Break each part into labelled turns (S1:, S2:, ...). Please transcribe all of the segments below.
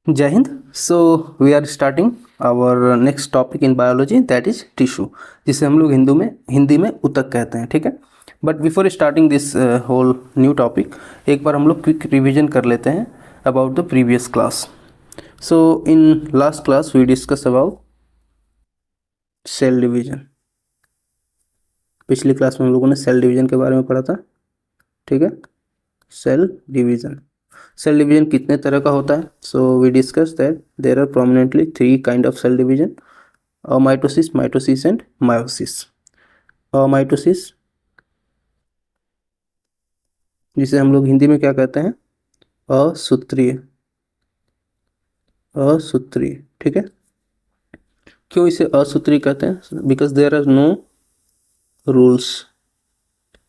S1: जय हिंद। So we are starting our next topic in biology, that is tissue, जिसे हम लोग हिंदी में ऊतक कहते हैं। ठीक है, but before starting this whole new topic, एक बार हम लोग क्विक रिवीजन कर लेते हैं about the previous class. So in last class we discuss about cell division. पिछली क्लास में हम लोगों ने सेल डिवीजन के बारे में पढ़ा था। ठीक है, सेल डिवीजन कितने तरह का होता है? So we discuss that there are prominently 3 kind of cell division: mitosis, mitosis and meiosis. Mitosis, जिसे हम लोग हिंदी में क्या कहते हैं? असूत्रीय। असूत्रीय, ठीक है। क्यों इसे असूत्रीय कहते हैं? Because there are no rules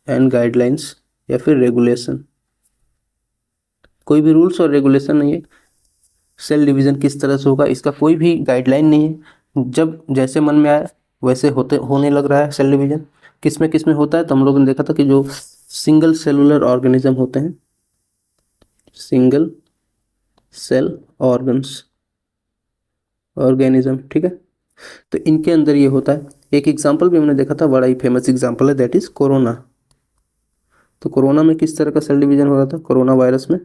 S1: and guidelines या फिर रेगुलेशन। कोई भी रूल्स और रेगुलेशन नहीं है। सेल डिवीजन किस तरह से होगा इसका कोई भी गाइडलाइन नहीं है। जब जैसे मन में आए वैसे होने लग रहा है सेल डिवीजन। किस में होता है? तो हम लोगों ने देखा था कि जो सिंगल सेलुलर ऑर्गेनिज्म होते हैं, सिंगल सेल ऑर्गेनिज्म, ठीक है, तो इनके अंदर ये होता है। एक एग्जांपल भी हमने देखा था, बड़ा ही फेमस एग्जांपल है, दैट इज कोरोना। तो कोरोना में किस तरह का सेल डिवीजन हो रहा था? कोरोना वायरस में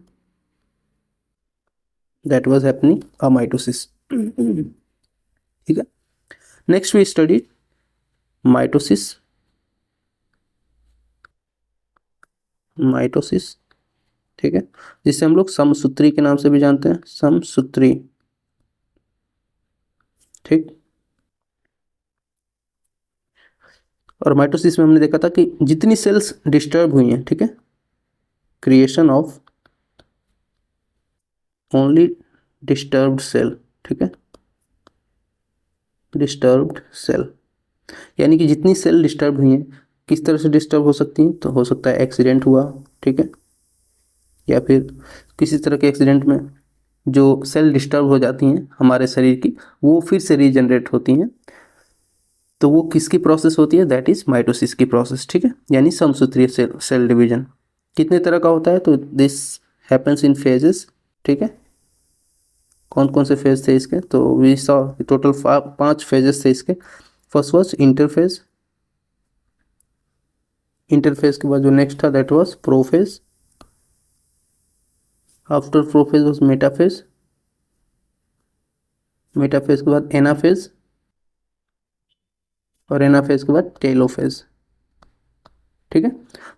S1: that was happening a mitosis. ठीक है, नेक्स्ट वी स्टडी माइटोसिस। ठीक है, जिसे हम लोग समसूत्री के नाम से भी जानते हैं, समसूत्री। ठीक, और माइटोसिस में हमने देखा था कि जितनी सेल्स डिस्टर्ब हुई हैं, ठीक है, creation of only disturbed cell, ठीक है, डिस्टर्ब्ड सेल, यानी कि जितनी सेल डिस्टर्ब हुई हैं, किस तरह से डिस्टर्ब हो सकती हैं? तो हो सकता है एक्सीडेंट हुआ, ठीक है, या फिर किसी तरह के एक्सीडेंट में जो सेल डिस्टर्ब हो जाती हैं हमारे शरीर की, वो फिर से रीजनरेट होती हैं। तो वो किसकी प्रोसेस होती है? दैट इज माइटोसिस की प्रोसेस। ठीक है, यानी समसूत्रीय सेल डिवीजन कितने तरह का होता है? तो दिस हैपन्स इन फेजेस। ठीक है, कौन कौन से फेज थे इसके? तो वी सॉ टोटल 5 फेजेस थे इसके। First was interphase. इंटरफेज के बाद जो नेक्स्ट था that was prophase. After prophase was metaphase. Metaphase के बाद एनाफेज, और एनाफेज के बाद टेलोफेज। ठीक है,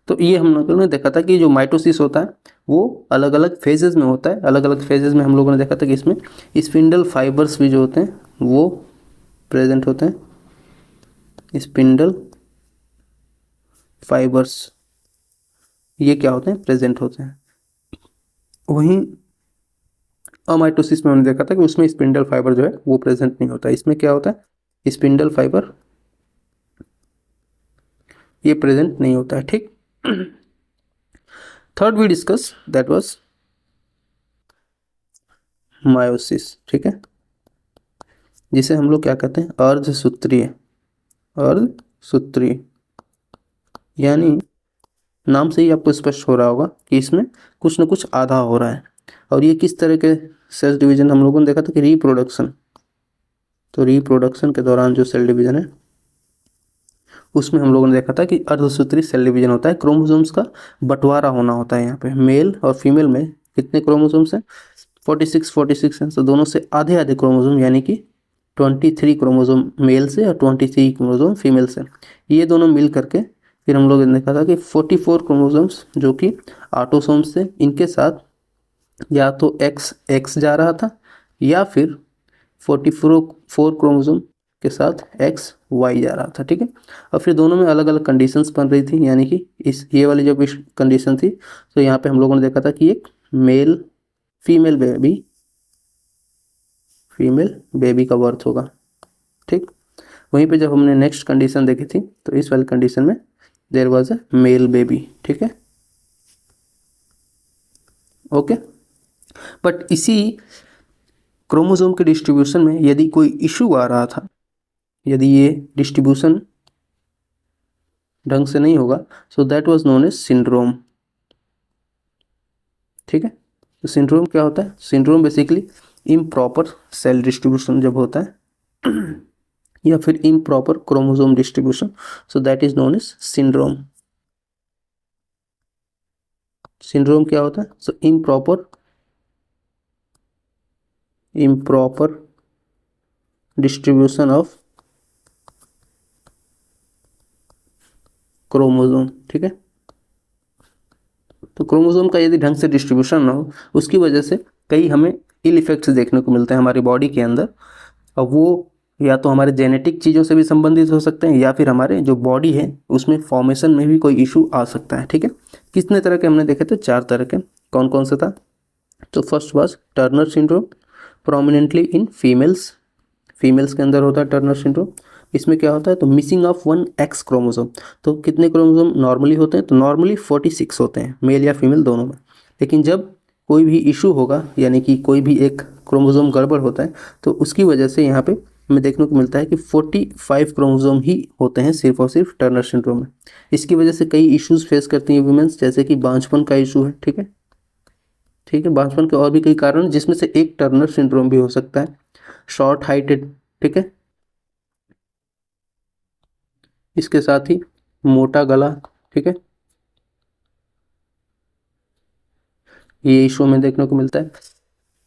S1: तो ये हम लोगों ने देखा था कि जो माइटोसिस होता है वो अलग अलग फेजेस में होता है। अलग अलग फेजेस में हम लोगों ने देखा था कि इसमें स्पिंडल फाइबर्स भी जो होते हैं वो प्रेजेंट होते हैं। स्पिंडल फाइबर्स ये क्या होते हैं? प्रेजेंट होते हैं। वहीं अमाइटोसिस में हमने देखा था कि उसमें स्पिंडल फाइबर जो है वो प्रेजेंट नहीं होता है। इसमें क्या होता है? स्पिंडल फाइबर ये प्रेजेंट नहीं होता है। ठीक, third we discuss that was meiosis. ठीक है, जिसे हम लोग क्या कहते हैं? अर्धसूत्रीय। अर्धसूत्रीय, यानी नाम से ही आपको स्पष्ट हो रहा होगा कि इसमें कुछ न कुछ आधा हो रहा है। और ये किस तरह के सेल डिवीजन? हम लोगों ने देखा था कि रिप्रोडक्शन। तो रिप्रोडक्शन के दौरान जो सेल डिवीजन है उसमें हम लोगों ने देखा था कि अर्धसूत्री सेल डिवीजन होता है। क्रोमोसोम्स का बंटवारा होना होता है। यहाँ पे मेल और फीमेल में कितने क्रोमोसोम्स हैं? 46 हैं। तो दोनों से आधे आधे क्रोमोसोम, यानी कि 23 क्रोमोसोम मेल से और 23 क्रोमोसोम फीमेल से, ये दोनों मिल करके फिर हम लोग ने देखा था कि 44 क्रोमोसोम्स जो कि ऑटोसोम्स थे, इनके साथ या तो एक्स जा रहा था या फिर 44 क्रोमोसोम के साथ एक्स वाई जा रहा था। ठीक है, और फिर दोनों में अलग अलग कंडीशंस बन रही थी, यानी कि इस ये वाली जब कंडीशन थी तो यहाँ पे हम लोगों ने देखा था कि एक फीमेल बेबी का बर्थ होगा। ठीक, वहीं पे जब हमने नेक्स्ट कंडीशन देखी थी तो इस वाली कंडीशन में there was a male baby. ठीक है, ओके। बट इसी क्रोमोसोम के डिस्ट्रीब्यूशन में यदि कोई इशू आ रहा था, यदि ये डिस्ट्रीब्यूशन ढंग से नहीं होगा, so that was known as syndrome. ठीक है, तो सिंड्रोम क्या होता है? Syndrome basically improper cell distribution जब होता है या फिर improper chromosome distribution, so that is known as syndrome. Syndrome क्या होता है? So improper distribution of chromosome, ठीक है। तो क्रोमोसोम का यदि ढंग से डिस्ट्रीब्यूशन ना हो, उसकी वजह से कई हमें इल इफेक्ट्स देखने को मिलते हैं हमारी बॉडी के अंदर। और वो या तो हमारे जेनेटिक चीज़ों से भी संबंधित हो सकते हैं, या फिर हमारे जो बॉडी है उसमें फॉर्मेशन में भी कोई इशू आ सकता है, ठीक है। कितने तरह के हमने देखे थे? 4 तरह के। कौन कौन सा था? तो first was Turner syndrome, prominently in females. Females के अंदर होता है टर्नर सिंड्रोम। इसमें क्या होता है? तो missing of one x chromosome. तो कितने क्रोमोसोम नॉर्मली होते हैं? तो नॉर्मली 46 होते हैं, मेल या फीमेल दोनों में। लेकिन जब कोई भी इशू होगा, यानी कि कोई भी एक क्रोमोसोम गड़बड़ होता है, तो उसकी वजह से यहाँ पे हमें देखने को मिलता है कि 45 क्रोमोसोम ही होते हैं सिर्फ और सिर्फ टर्नर सिंड्रोम में। इसकी वजह से कई इश्यूज फेस करती हैं वुमेन्स, जैसे कि बांझपन का इशू है, ठीक है। ठीक है, बांझपन के और भी कई कारण, जिसमें से एक टर्नर सिंड्रोम भी हो सकता है। शॉर्ट हाइटेड, ठीक है। इसके साथ ही मोटा गला, ठीक है, ये इशू में देखने को मिलता है।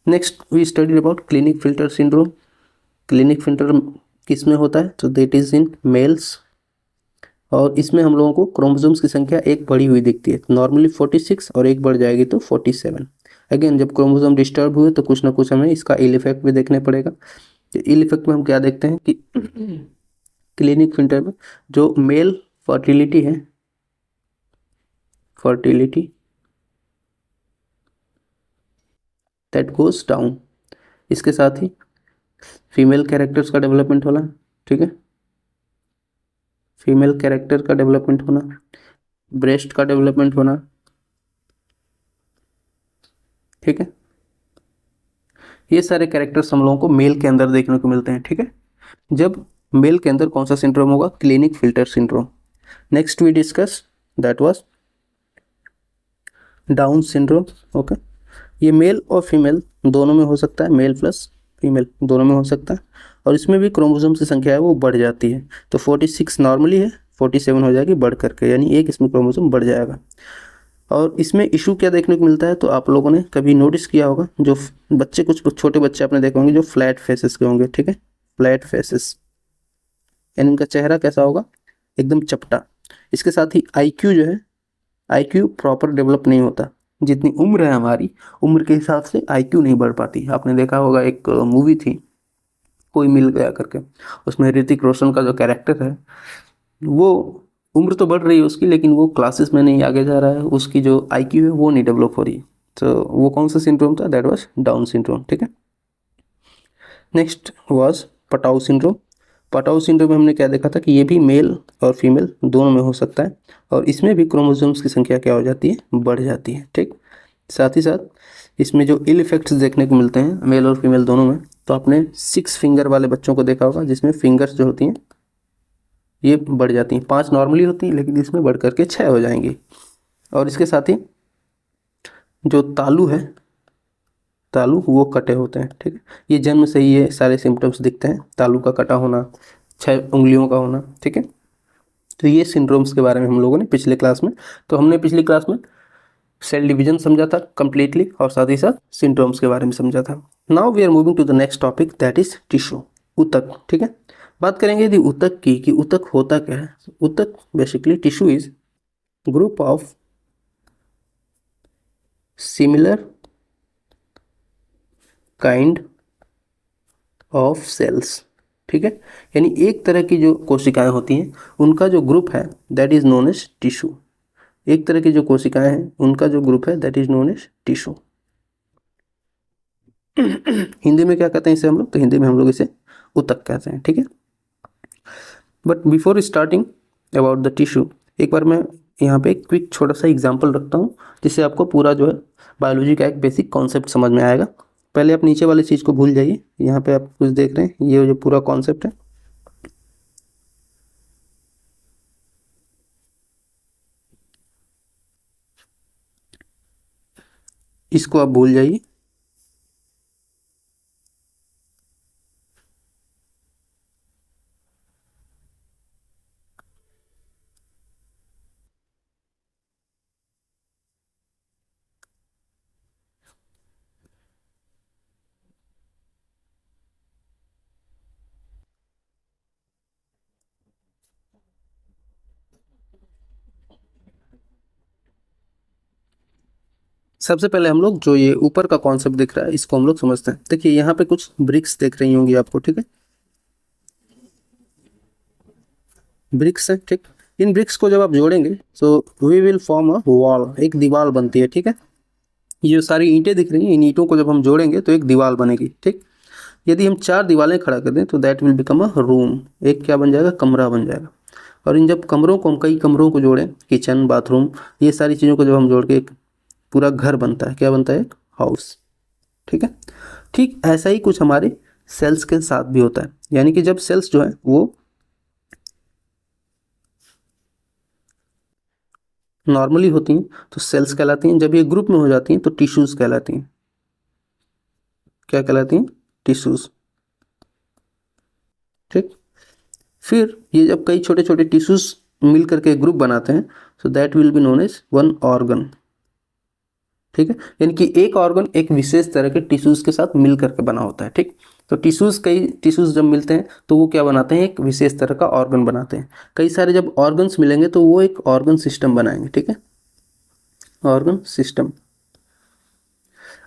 S1: Next we study about Klinefelter syndrome. Klinefelter किस में होता है? तो दैट इज इन मेल्स। और इसमें हम लोगों को क्रोमोसोम्स की संख्या एक बढ़ी हुई दिखती है, नॉर्मली 46 और एक बढ़ जाएगी तो 47। अगेन जब क्रोमोसोम डिस्टर्ब हुए तो कुछ ना कुछ हमें इसका इल इफेक्ट भी देखने पड़ेगा। इल इफेक्ट में हम क्या देखते हैं कि क्लिनिक फिल्टर में जो मेल फर्टिलिटी है, फर्टिलिटी दैट गोज डाउन। इसके साथ ही फीमेल कैरेक्टर्स का डेवलपमेंट होना, ठीक है, फीमेल कैरेक्टर का डेवलपमेंट होना, ब्रेस्ट का डेवलपमेंट होना, ठीक है। ये सारे कैरेक्टर्स हम लोगों को मेल के अंदर देखने को मिलते हैं, ठीक है। जब मेल के अंदर कौन सा सिंड्रोम होगा? Klinefelter syndrome. Next we discuss that was Down syndrome. Okay, ये मेल और फीमेल दोनों में हो सकता है, मेल प्लस फीमेल दोनों में हो सकता है। और इसमें भी क्रोमोसोम की संख्या है वो बढ़ जाती है। तो 46 नॉर्मली है, 47 हो जाएगी बढ़ करके, यानी एक इसमें क्रोमोसोम बढ़ जाएगा। और इसमें इशू क्या देखने को मिलता है? तो आप लोगों ने कभी नोटिस किया होगा, जो बच्चे, कुछ छोटे बच्चे आपने देखे होंगे जो फ्लैट फेसेस के होंगे, ठीक है, फ्लैट फेसेस, यानी इनका चेहरा कैसा होगा? एकदम चपटा। इसके साथ ही आईक्यू जो है, आईक्यू प्रॉपर डेवलप नहीं होता। जितनी उम्र है हमारी, उम्र के हिसाब से आईक्यू नहीं बढ़ पाती। आपने देखा होगा एक मूवी थी कोई मिल गया करके, उसमें ऋतिक रोशन का जो कैरेक्टर है, वो उम्र तो बढ़ रही है उसकी, लेकिन वो क्लासेस में नहीं आगे जा रहा है, उसकी जो आईक्यू है वो नहीं डेवलप हो रही। तो वो कौन सा सिंड्रोम था? दैट वाज डाउन सिंड्रोम, ठीक है। Next was Patau syndrome. Patau syndrome में हमने क्या देखा था कि ये भी मेल और फीमेल दोनों में हो सकता है। और इसमें भी क्रोमोसोम्स की संख्या क्या हो जाती है? बढ़ जाती है, ठीक। साथ ही साथ इसमें जो इल इफेक्ट्स देखने को मिलते हैं मेल और फीमेल दोनों में, तो आपने 6 फिंगर वाले बच्चों को देखा होगा, जिसमें फिंगर्स जो होती हैं ये बढ़ जाती हैं। 5 नॉर्मली होती हैं, लेकिन इसमें बढ़ करके 6 हो जाएंगी। और इसके साथ ही जो तालू है, तालू वो कटे होते हैं, ठीक है। ये जन्म से ही ये सारे सिम्टम्स दिखते हैं, तालू का कटा होना, 6 उंगलियों का होना, ठीक है। तो ये सिंड्रोम्स के बारे में हम लोगों ने पिछले क्लास में, तो हमने पिछली क्लास में सेल डिवीजन समझा था कंप्लीटली, और साथ ही साथ सिंड्रोम्स के बारे में समझा था। Now we are moving to the next topic, that is tissue, ऊतक, ठीक है। बात करेंगे यदि ऊतक की, कि ऊतक होता क्या है। ऊतक basically tissue is group of similar kind of cells, ठीक है। यानी एक तरह की जो कोशिकाएं होती हैं उनका जो ग्रुप है that is known as tissue. एक तरह की जो कोशिकाएं हैं उनका जो ग्रुप है that is known as tissue. Hindi में क्या कहते हैं इसे हम लोग? तो हिंदी में हम लोग इसे ऊतक कहते हैं, ठीक है। But before starting about the tissue, एक बार मैं यहाँ पे एक क्विक छोटा सा एग्जांपल रखता हूँ, जिससे आपको पूरा जो है बायोलॉजी का एक बेसिक कॉन्सेप्ट समझ में आएगा। पहले आप नीचे वाली चीज़ को भूल जाइए, यहाँ पे आप कुछ देख रहे हैं, ये जो पूरा कॉन्सेप्ट है, इसको आप भूल जाइए। सबसे पहले हम लोग जो ये ऊपर का कॉन्सेप्ट दिख रहा है इसको हम लोग समझते हैं। देखिए यहाँ पे कुछ ब्रिक्स दिख रही होंगी आपको, ठीक है, ब्रिक्स है, ठीक। इन ब्रिक्स को जब आप जोड़ेंगे तो we will form a wall, एक दीवार बनती है, ठीक है। ये जो सारी ईंटें दिख रही हैं, इन ईंटों को जब हम जोड़ेंगे तो एक दीवार बनेगी, ठीक। यदि हम 4 दीवारें खड़ा कर दें तो that will become a room, एक क्या बन जाएगा, कमरा बन जाएगा। और इन जब कमरों को हम कई कमरों को जोड़ें, किचन, बाथरूम, ये सारी चीज़ों को जब हम जोड़ के एक पूरा घर बनता है, क्या बनता है, एक हाउस, ठीक है। ठीक ऐसा ही कुछ हमारे सेल्स के साथ भी होता है। यानी कि जब सेल्स जो है वो नॉर्मली होती हैं तो सेल्स कहलाती हैं, जब ये ग्रुप में हो जाती हैं तो टिश्यूज़ कहलाती हैं। क्या कहलाती हैं, टिश्यूज़, ठीक। फिर ये जब कई छोटे छोटे टिश्यूज़ मिल करके ग्रुप बनाते हैं so that will be known as one organ, ठीक है। यानी कि एक ऑर्गन एक विशेष तरह के टिश्यूज़ के साथ मिल करके बना होता है, ठीक। तो टिश्यूज़, कई टिश्यूज़ जब मिलते हैं तो वो क्या बनाते हैं, एक विशेष तरह का ऑर्गन बनाते हैं। कई सारे जब ऑर्गन्स मिलेंगे तो वो एक ऑर्गन सिस्टम बनाएंगे, ठीक है, ऑर्गन सिस्टम।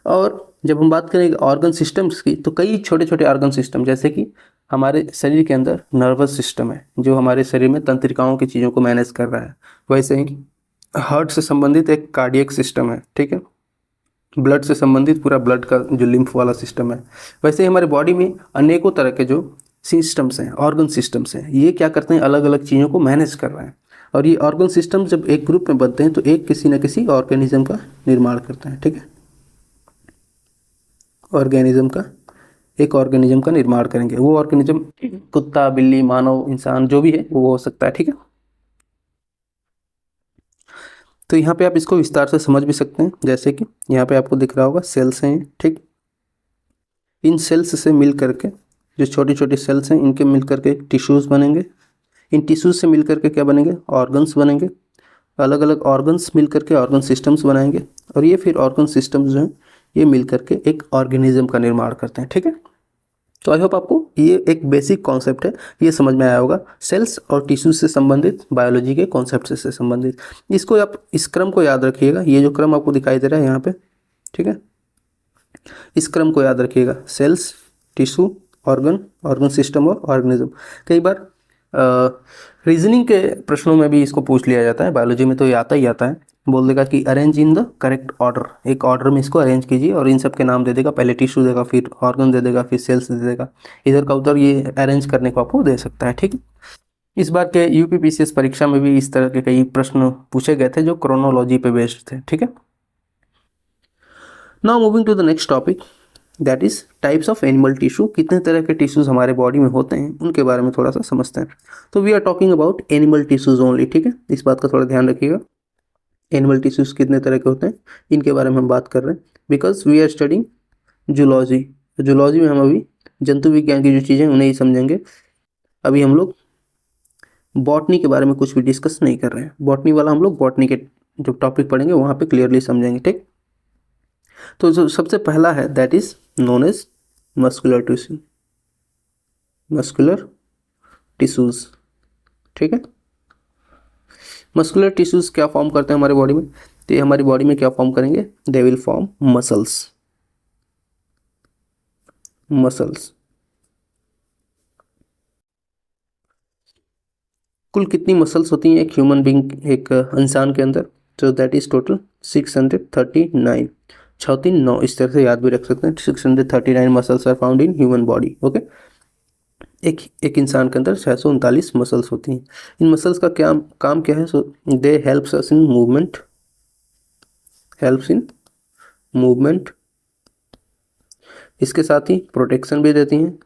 S1: और जब हम बात करें ऑर्गन सिस्टम्स की तो कई छोटे छोटे ऑर्गन सिस्टम, जैसे कि हमारे शरीर के अंदर नर्वस सिस्टम है जो हमारे शरीर में तंत्रिकाओं की चीज़ों को मैनेज कर रहा है। वैसे ही हार्ट से संबंधित एक कार्डियक सिस्टम है, ठीक है, ब्लड से संबंधित पूरा ब्लड का जो लिम्फ वाला सिस्टम है। वैसे ही हमारे बॉडी में अनेकों तरह के जो सिस्टम्स हैं, ऑर्गन सिस्टम्स हैं, ये क्या करते हैं, अलग अलग चीज़ों को मैनेज कर रहे हैं। और ये ऑर्गन सिस्टम जब एक ग्रुप में बनते हैं तो एक किसी न किसी ऑर्गेनिज्म का निर्माण करते हैं, ठीक है, ऑर्गेनिज्म का, एक ऑर्गेनिज्म का निर्माण करेंगे। वो ऑर्गेनिज्म कुत्ता, बिल्ली, मानव, इंसान, जो भी है वो हो सकता है, ठीक है। तो यहाँ पे आप इसको विस्तार से समझ भी सकते हैं, जैसे कि यहाँ पे आपको दिख रहा होगा सेल्स हैं, ठीक। इन सेल्स से मिल करके, जो छोटी छोटी सेल्स हैं इनके मिल करके टिश्यूज़ बनेंगे। इन टिश्यूज़ से मिल करके क्या बनेंगे, ऑर्गन्स बनेंगे। अलग अलग ऑर्गन्स मिल करके ऑर्गन सिस्टम्स बनाएंगे। और ये फिर ऑर्गन सिस्टम्स जो हैं ये मिल करके एक ऑर्गेनिज्म का निर्माण करते हैं, ठीक है। तो आई होप आपको ये एक बेसिक कॉन्सेप्ट है, ये समझ में आया होगा, सेल्स और टिश्यूज से संबंधित, बायोलॉजी के कॉन्सेप्ट से संबंधित। इसको आप, इस क्रम को याद रखिएगा, ये जो क्रम आपको दिखाई दे रहा है यहाँ पे, ठीक है, इस क्रम को याद रखिएगा, cells, tissue, organ, organ system और ऑर्गेनिज्म। कई बार रीजनिंग के प्रश्नों में भी इसको पूछ लिया जाता है, बायोलॉजी में तो ये आता ही आता है। बोल देगा कि arrange in the correct order, एक ऑर्डर में इसको अरेंज कीजिए, और इन सब के नाम दे देगा, पहले टिश्यू देगा, फिर ऑर्गन दे देगा, फिर सेल्स दे देगा, इधर का उधर ये अरेंज करने को आपको दे सकता है, ठीक है। इस बार के यूपीपीसीएस परीक्षा में भी इस तरह के कई प्रश्न पूछे गए थे जो क्रोनोलॉजी पे बेस्ड थे, ठीक है। Now moving to the next topic, that is types of animal tissue. कितने तरह के टिश्यूज हमारे बॉडी में होते हैं उनके बारे में थोड़ा सा समझते हैं। तो we are talking about animal tissues only, ठीक है, इस बात का थोड़ा ध्यान रखिएगा। एनिमल टिश्यूज कितने तरह के होते हैं इनके बारे में हम बात कर रहे हैं, because we are studying zoology. Zoology में हम अभी जंतु विज्ञान की जो चीज़ें उन्हें ही समझेंगे। अभी हम लोग बॉटनी के बारे में कुछ भी डिस्कस नहीं कर रहे हैं। बॉटनी वाला हम लोग बॉटनी के जो टॉपिक पढ़ेंगे वहाँ पे क्लियरली समझेंगे, ठीक। तो जो सबसे पहला है that is known as muscular tissue, muscular tissues, ठीक है। मस्कुलर टिश्यूज क्या फॉर्म करते हैं हमारे बॉडी में, तो ये हमारी बॉडी में क्या फॉर्म करेंगे, they will form muscles, muscles. कुल कितनी मसल्स होती हैं एक ह्यूमन बींग, एक इंसान के अंदर, तो दैट इज टोटल 639, 639, इस तरह से याद भी रख सकते हैं, 639 muscles are found in human body, okay. एक इंसान के अंदर 639 मसल्स होती हैं। इन मसल्स का क्या काम क्या है, so they helps us in movement, helps in movement. इसके साथ ही प्रोटेक्शन भी देती हैं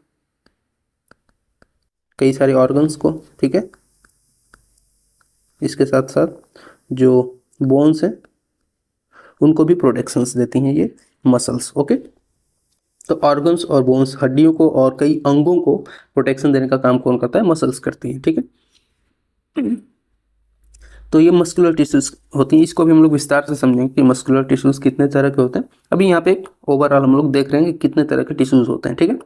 S1: कई सारे ऑर्गन्स को, ठीक है। इसके साथ साथ जो बोन्स हैं उनको भी प्रोटेक्शंस देती हैं ये मसल्स, ओके। तो ऑर्गन्स और बोन्स, हड्डियों को और कई अंगों को प्रोटेक्शन देने का काम कौन करता है, मसल्स करती हैं, ठीक है। तो ये मस्कुलर टिश्यूज होती हैं, इसको भी हम लोग विस्तार से समझेंगे कि मस्कुलर टिश्यूज कितने तरह के होते हैं। अभी यहाँ पे एक ओवरऑल हम लोग देख रहे हैं कि कितने तरह के टिश्यूज होते हैं, ठीक है।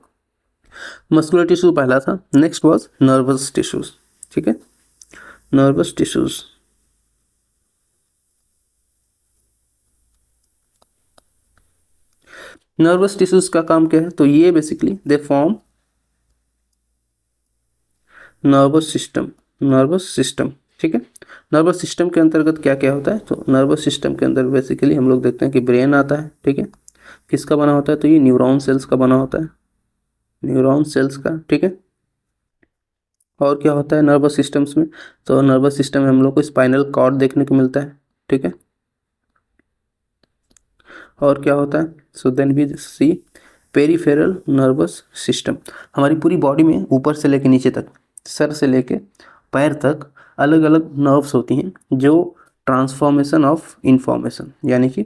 S1: मस्कुलर टिश्यू पहला था, नेक्स्ट वाज नर्वस टिश्यूज, ठीक है, नर्वस टिश्यूज। नर्वस टिश्यूज का काम क्या है, तो ये basically they form nervous system, ठीक है। नर्वस सिस्टम के अंतर्गत क्या क्या होता है, तो नर्वस सिस्टम के अंदर बेसिकली हम लोग देखते हैं कि ब्रेन आता है, ठीक है। किसका बना होता है, तो ये न्यूरॉन सेल्स का बना होता है, न्यूरॉन सेल्स का, ठीक है। और क्या होता है नर्वस सिस्टम्स में, तो नर्वस सिस्टम में हम लोग को स्पाइनल कॉर्ड देखने को मिलता है, ठीक है। और क्या होता है, so then we see peripheral nervous system. हमारी पूरी बॉडी में ऊपर से लेके नीचे तक, सर से लेके पैर तक अलग अलग नर्व्स होती हैं जो ट्रांसफॉर्मेशन ऑफ इंफॉर्मेशन, यानी कि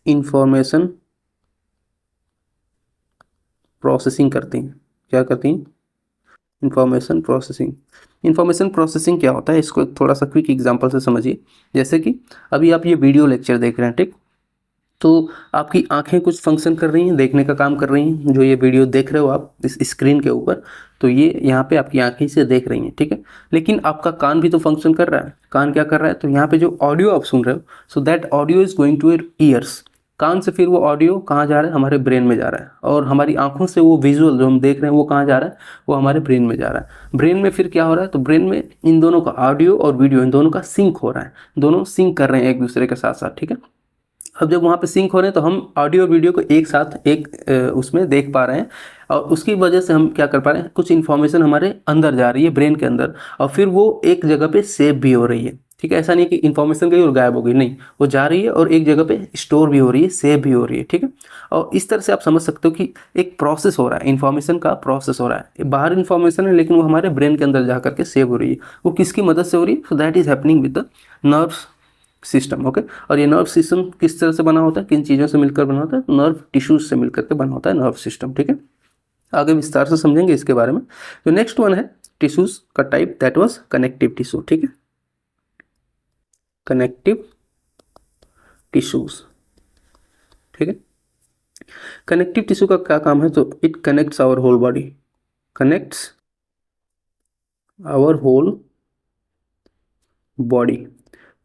S1: इंफॉर्मेशन प्रोसेसिंग करती हैं। क्या करती हैं, इंफॉर्मेशन प्रोसेसिंग। इंफॉर्मेशन प्रोसेसिंग क्या होता है, इसको थोड़ा सा क्विक एग्जांपल से समझिए। जैसे कि अभी आप ये वीडियो लेक्चर देख रहे हैं, ठीक, तो आपकी आंखें कुछ फंक्शन कर रही हैं, देखने का काम कर रही हैं। जो ये वीडियो देख रहे हो आप इस स्क्रीन के ऊपर, तो ये यहाँ पे आपकी आंखें से देख रही हैं, ठीक है। लेकिन आपका कान भी तो फंक्शन कर रहा है। कान क्या कर रहा है, तो यहाँ पे जो ऑडियो आप सुन रहे हो, so that audio is going to your ears. कान से फिर वो ऑडियो कहाँ जा रहा है, हमारे ब्रेन में जा रहा है। और हमारी आंखों से वो विजुअल जो हम देख रहे हैं वो कहाँ जा रहा है, वो हमारे ब्रेन में जा रहा है। ब्रेन में फिर क्या हो रहा है, तो ब्रेन में इन दोनों का ऑडियो और वीडियो इन दोनों का सिंक हो रहा है, दोनों सिंक कर रहे हैं एक दूसरे के साथ साथ, ठीक है। अब जब वहाँ पे सिंक हो रहे हैं तो हम ऑडियो और वीडियो को एक साथ एक उसमें देख पा रहे हैं, और उसकी वजह से हम क्या कर पा रहे हैं, कुछ इन्फॉर्मेशन हमारे अंदर जा रही है ब्रेन के अंदर, और फिर वो एक जगह पे सेव भी हो रही है, ठीक है। ऐसा नहीं कि इन्फॉर्मेशन गई और गायब हो गई, नहीं, वो जा रही है और एक जगह पे स्टोर भी हो रही है, सेव भी हो रही है, ठीक है। और इस तरह से आप समझ सकते हो कि एक प्रोसेस हो रहा है, इन्फॉर्मेशन का प्रोसेस हो रहा है। बाहर इन्फॉर्मेशन है लेकिन वो हमारे ब्रेन के अंदर जा करके सेव हो रही है। वो किसकी मदद से हो रही है, so that is happening with the nerves system, okay. और ये नर्व सिस्टम किस तरह से बना होता है, किन चीज़ों से मिलकर बना होता है, नर्व टिश्यूज से मिलकर के बना होता है नर्व सिस्टम, ठीक है। आगे विस्तार से समझेंगे इसके बारे में। तो नेक्स्ट वन है टिश्यूज का type, that was connective tissue, ठीक है। कनेक्टिव टिश्यूज, ठीक है। कनेक्टिव टिश्यू का क्या काम है, तो it connects our whole body, connects our whole body.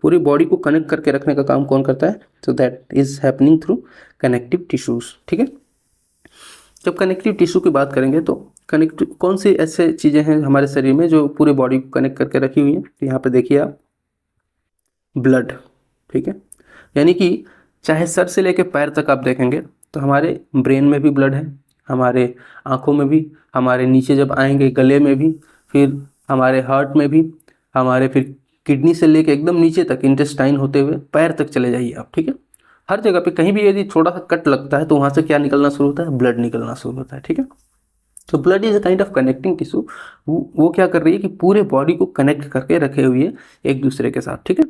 S1: पूरी बॉडी को कनेक्ट करके रखने का काम कौन करता है, तो that is happening through connective tissues, ठीक है। जब कनेक्टिव टिश्यू की बात करेंगे तो कनेक्टिव कौन सी ऐसे चीज़ें हैं हमारे शरीर में जो पूरे बॉडी को कनेक्ट करके रखी हुई हैं, तो यहाँ पे देखिए आप, ब्लड, ठीक है। यानी कि चाहे सर से लेके पैर तक आप देखेंगे तो हमारे ब्रेन में भी ब्लड है, हमारे आँखों में भी, हमारे नीचे जब आएंगे गले में भी, फिर हमारे हार्ट में भी, हमारे फिर किडनी से लेके एकदम नीचे तक इंटेस्टाइन होते हुए पैर तक चले जाइए आप, ठीक है। हर जगह पे कहीं भी यदि थोड़ा सा कट लगता है तो वहाँ से क्या निकलना शुरू होता है, ब्लड निकलना शुरू होता है, ठीक है। तो blood is a kind of connecting tissue. वो क्या कर रही है कि पूरे बॉडी को कनेक्ट करके रखे हुई है एक दूसरे के साथ, ठीक है।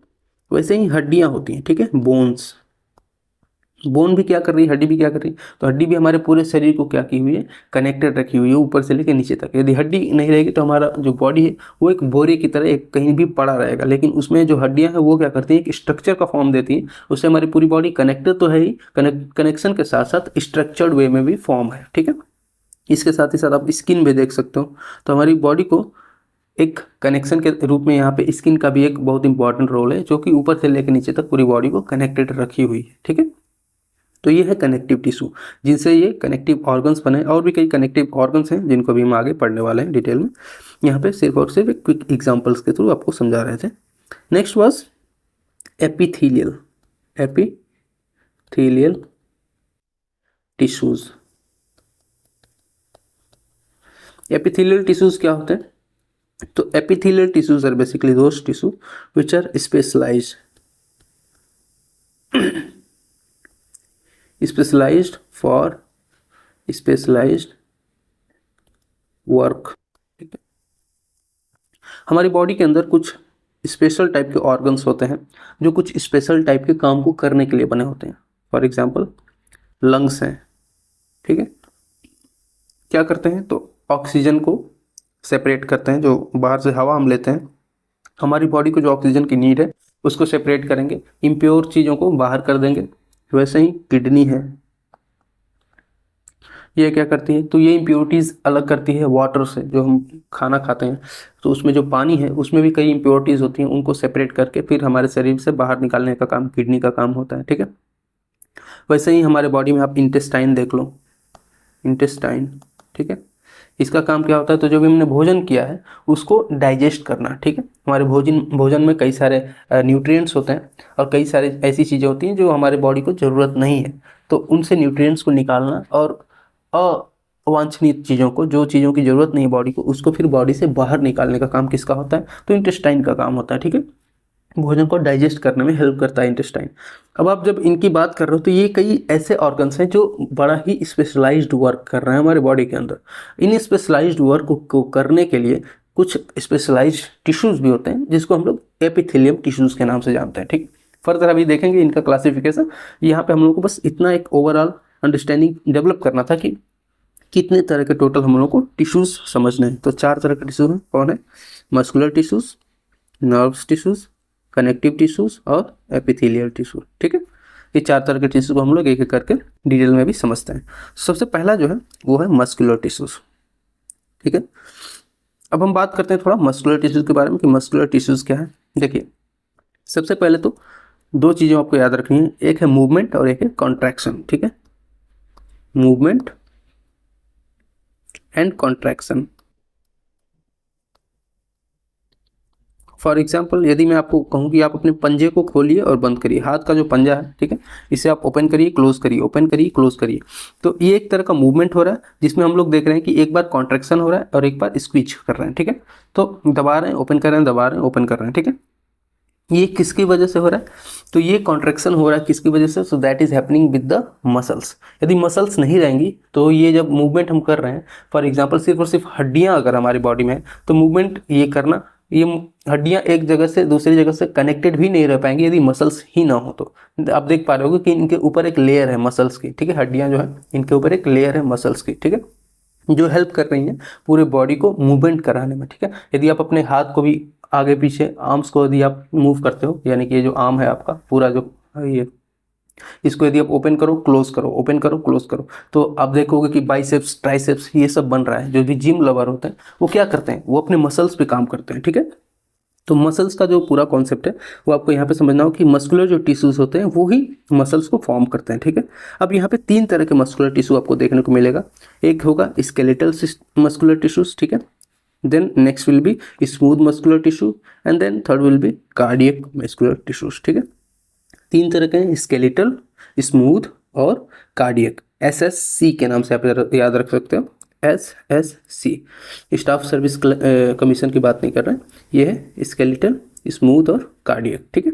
S1: वैसे ही हड्डियाँ होती हैं, ठीक है, बोन्स, बोन भी क्या कर रही है, हड्डी भी क्या कर रही है, तो हड्डी भी हमारे पूरे शरीर को क्या की हुई है, कनेक्टेड रखी हुई है ऊपर से लेकर नीचे तक। यदि हड्डी नहीं रहेगी तो हमारा जो बॉडी है वो एक बोरे की तरह एक कहीं भी पड़ा रहेगा, लेकिन उसमें जो हड्डियां हैं वो क्या करती हैं, एक स्ट्रक्चर का फॉर्म देती हैं। उससे हमारी पूरी बॉडी कनेक्टेड तो है ही, कनेक्शन के साथ साथ स्ट्रक्चर्ड वे में भी फॉर्म है, ठीक है। इसके साथ ही साथ आप स्किन भी देख सकते हो। तो हमारी बॉडी को एक कनेक्शन के रूप में यहाँ पे स्किन का भी एक बहुत इंपॉर्टेंट रोल है, जो कि ऊपर से लेकर नीचे तक पूरी बॉडी को कनेक्टेड रखी हुई है, ठीक है। तो ये है कनेक्टिव टिश्यू, जिनसे ये कनेक्टिव ऑर्गन्स बने। और भी कई कनेक्टिव ऑर्गन्स हैं जिनको भी हम आगे पढ़ने वाले हैं डिटेल में। यहाँ पे सिर्फ और सिर्फ एक क्विक एग्जांपल्स के थ्रू आपको समझा रहे थे। Next was epithelial, epithelial tissues. Epithelial tissues क्या होते हैं, तो epithelial tissues are basically those tissue which are specialized for specialized work. हमारी बॉडी के अंदर कुछ स्पेशल टाइप के ऑर्गन्स होते हैं जो कुछ स्पेशल टाइप के काम को करने के लिए बने होते हैं। फॉर एग्जांपल लंग्स हैं, ठीक है, क्या करते हैं, तो ऑक्सीजन को सेपरेट करते हैं, जो बाहर से हवा हम लेते हैं, हमारी बॉडी को जो ऑक्सीजन की नीड है उसको सेपरेट करेंगे, इम्प्योर चीज़ों को बाहर कर देंगे। वैसे ही किडनी है, ये क्या करती है, तो ये इम्प्योरिटीज़ अलग करती है वाटर से। जो हम खाना खाते हैं तो उसमें जो पानी है उसमें भी कई इम्प्योरिटीज़ होती हैं, उनको सेपरेट करके फिर हमारे शरीर से बाहर निकालने का काम किडनी का काम होता है, ठीक है। वैसे ही हमारे बॉडी में आप इंटेस्टाइन देख लो, इंटेस्टाइन, ठीक है, इसका काम क्या होता है, तो जो भी हमने भोजन किया है उसको डाइजेस्ट करना, ठीक है। हमारे भोजन में कई सारे न्यूट्रिएंट्स होते हैं और कई सारे ऐसी चीज़ें होती हैं जो हमारे बॉडी को ज़रूरत नहीं है, तो उनसे न्यूट्रिएंट्स को निकालना और अवांछनीय चीज़ों को, जो चीज़ों की ज़रूरत नहीं है बॉडी को, उसको फिर बॉडी से बाहर निकालने का काम किसका होता है, तो इंटेस्टाइन का काम होता है, ठीक है। भोजन को डाइजेस्ट करने में हेल्प करता है इंटेस्टाइन। अब आप जब इनकी बात कर रहे हो तो ये कई ऐसे ऑर्गन्स हैं जो बड़ा ही स्पेशलाइज्ड वर्क कर रहे हैं हमारे बॉडी के अंदर। इन स्पेशलाइज्ड वर्क को करने के लिए कुछ स्पेशलाइज्ड टिश्यूज़ भी होते हैं जिसको हम लोग एपिथेलियम टिश्यूज़ के नाम से जानते हैं, ठीक। फर्दर अभी देखेंगे इनका क्लासिफिकेशन। यहाँ पे हम लोग को बस इतना एक ओवरऑल अंडरस्टैंडिंग डेवलप करना था कि कितने तरह के टोटल हम लोग को टिश्यूज़ समझने हैं। तो 4 तरह के टिश्यूज़ हैं, कौन है, muscular tissues, nerves tissues, connective tissues और एपिथेलियल टिश्यू, ठीक है। ये 4 तरह के टिश्यू को हम लोग एक एक करके डिटेल में भी समझते हैं। सबसे पहला जो है वो है मस्कुलर टिश्यूज़, ठीक है। अब हम बात करते हैं थोड़ा मस्कुलर टिश्यूज़ के बारे में कि मस्कुलर टिश्यूज़ क्या है। देखिए, सबसे पहले तो 2 चीज़ें आपको याद रखनी है, एक है मूवमेंट और एक है कॉन्ट्रैक्शन, ठीक है, movement and contraction. For example, यदि मैं आपको कहूँ कि आप अपने पंजे को खोलिए और बंद करिए, हाथ का जो पंजा है, ठीक है, इसे आप ओपन करिए, क्लोज करिए, ओपन करिए, क्लोज करिए, तो ये एक तरह का मूवमेंट हो रहा है जिसमें हम लोग देख रहे हैं कि एक बार कॉन्ट्रैक्शन हो रहा है और एक बार स्क्वीज कर रहे हैं, ठीक है। तो दबा रहे हैं, ओपन कर रहे हैं, दबा रहे हैं, ओपन कर रहे हैं, ठीक है। ये किसकी वजह से हो रहा है, तो ये कॉन्ट्रैक्शन हो रहा है किसकी वजह से, सो that is happening with the muscles. यदि मसल्स नहीं रहेंगी तो ये जब मूवमेंट हम कर रहे हैं, फॉर एग्जांपल सिर्फ और सिर्फ हड्डियां अगर हमारी बॉडी में है तो मूवमेंट ये करना, ये हड्डियां एक जगह से दूसरी जगह से कनेक्टेड भी नहीं रह पाएंगी यदि मसल्स ही ना हो। तो आप देख पा रहे होगे कि इनके ऊपर एक लेयर है मसल्स की, ठीक है, हड्डियां जो है इनके ऊपर एक लेयर है मसल्स की, ठीक है, जो हेल्प कर रही हैं पूरे बॉडी को मूवमेंट कराने में, ठीक है। यदि आप अपने हाथ को भी आगे पीछे, आर्म्स को यदि आप मूव करते हो, यानी कि ये जो आर्म है आपका पूरा जो ये, इसको यदि आप ओपन करो, क्लोज करो, ओपन करो, क्लोज करो, तो आप देखोगे कि बाइसेप्स, ट्राइसेप्स ये सब बन रहा है। जो भी जिम लवर होते हैं वो क्या करते हैं, वो अपने मसल्स पे काम करते हैं, ठीक है। तो मसल्स का जो पूरा कॉन्सेप्ट है वो आपको यहाँ पे समझना हो कि मस्कुलर जो टिश्यूज होते हैं वो ही मसल्स को फॉर्म करते हैं, ठीक है। अब यहाँ पे 3 तरह के मस्कुलर टिश्यू आपको देखने को मिलेगा। एक होगा स्केलेटल मस्कुलर टिश्यूज, ठीक है, then next will be smooth muscular tissue and then third will be cardiac muscular tissues, ठीक है। 3 तरह के हैं, स्केलेटल, स्मूथ और कार्डियक। SSC के नाम से आप याद रख सकते हो, SSC, स्टाफ सर्विस कमीशन की बात नहीं कर रहे हैं, ये है स्केलेटल, स्मूथ और कार्डियक, ठीक है।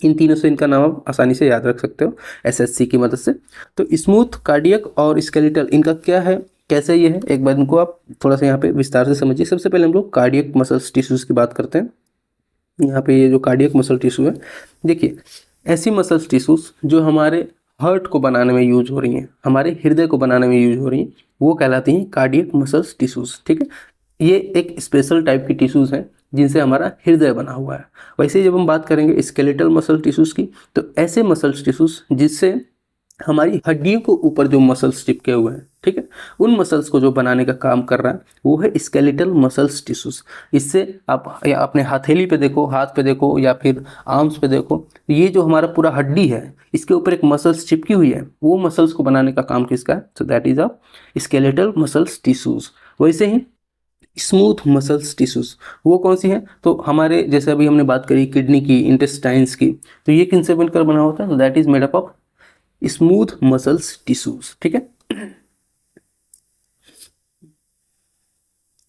S1: इन तीनों से इनका नाम आप आसानी से याद रख सकते हो SSC की मदद से। तो स्मूथ, कार्डियक और स्केलेटल इनका क्या है, कैसे ये है, एक बार इनको आप थोड़ा सा यहाँ पे विस्तार से समझिए। सबसे पहले हम लोग कार्डियक मसल्स टिश्यूज़ की बात करते हैं। यहाँ पे ये जो कार्डियक मसल टिश्यू है, देखिए ऐसी मसल्स टिश्यूज़ जो हमारे हार्ट को बनाने में यूज हो रही हैं, हमारे हृदय को बनाने में यूज हो रही हैं, वो कहलाती हैं कार्डियक मसल्स टिश्यूज़, ठीक है। ये एक स्पेशल टाइप की टिश्यूज़ हैं जिनसे हमारा हृदय बना हुआ है। वैसे ही जब हम बात करेंगे स्केलेटल मसल टिश्यूज़ की, तो ऐसे मसल्स टिश्यूज़ जिससे हमारी हड्डियों को ऊपर जो मसल्स चिपके हुए हैं, ठीक है, उन मसल्स को जो बनाने का काम कर रहा है वो है स्केलेटल मसल्स टिश्यूज। इससे आप या अपने हथेली पे देखो, हाथ पे देखो या फिर आर्म्स पे देखो, ये जो हमारा पूरा हड्डी है इसके ऊपर एक मसल्स चिपकी हुई है, वो मसल्स को बनाने का काम किसका है, so that is of skeletal muscles tissues. वैसे ही स्मूथ मसल्स टिश्यूज वो कौन सी है, तो हमारे जैसे अभी हमने बात करी किडनी की, इंटेस्टाइन्स की, तो ये किनसे बनकर बना होता है, that is made up of smooth muscles tissues, ठीक है।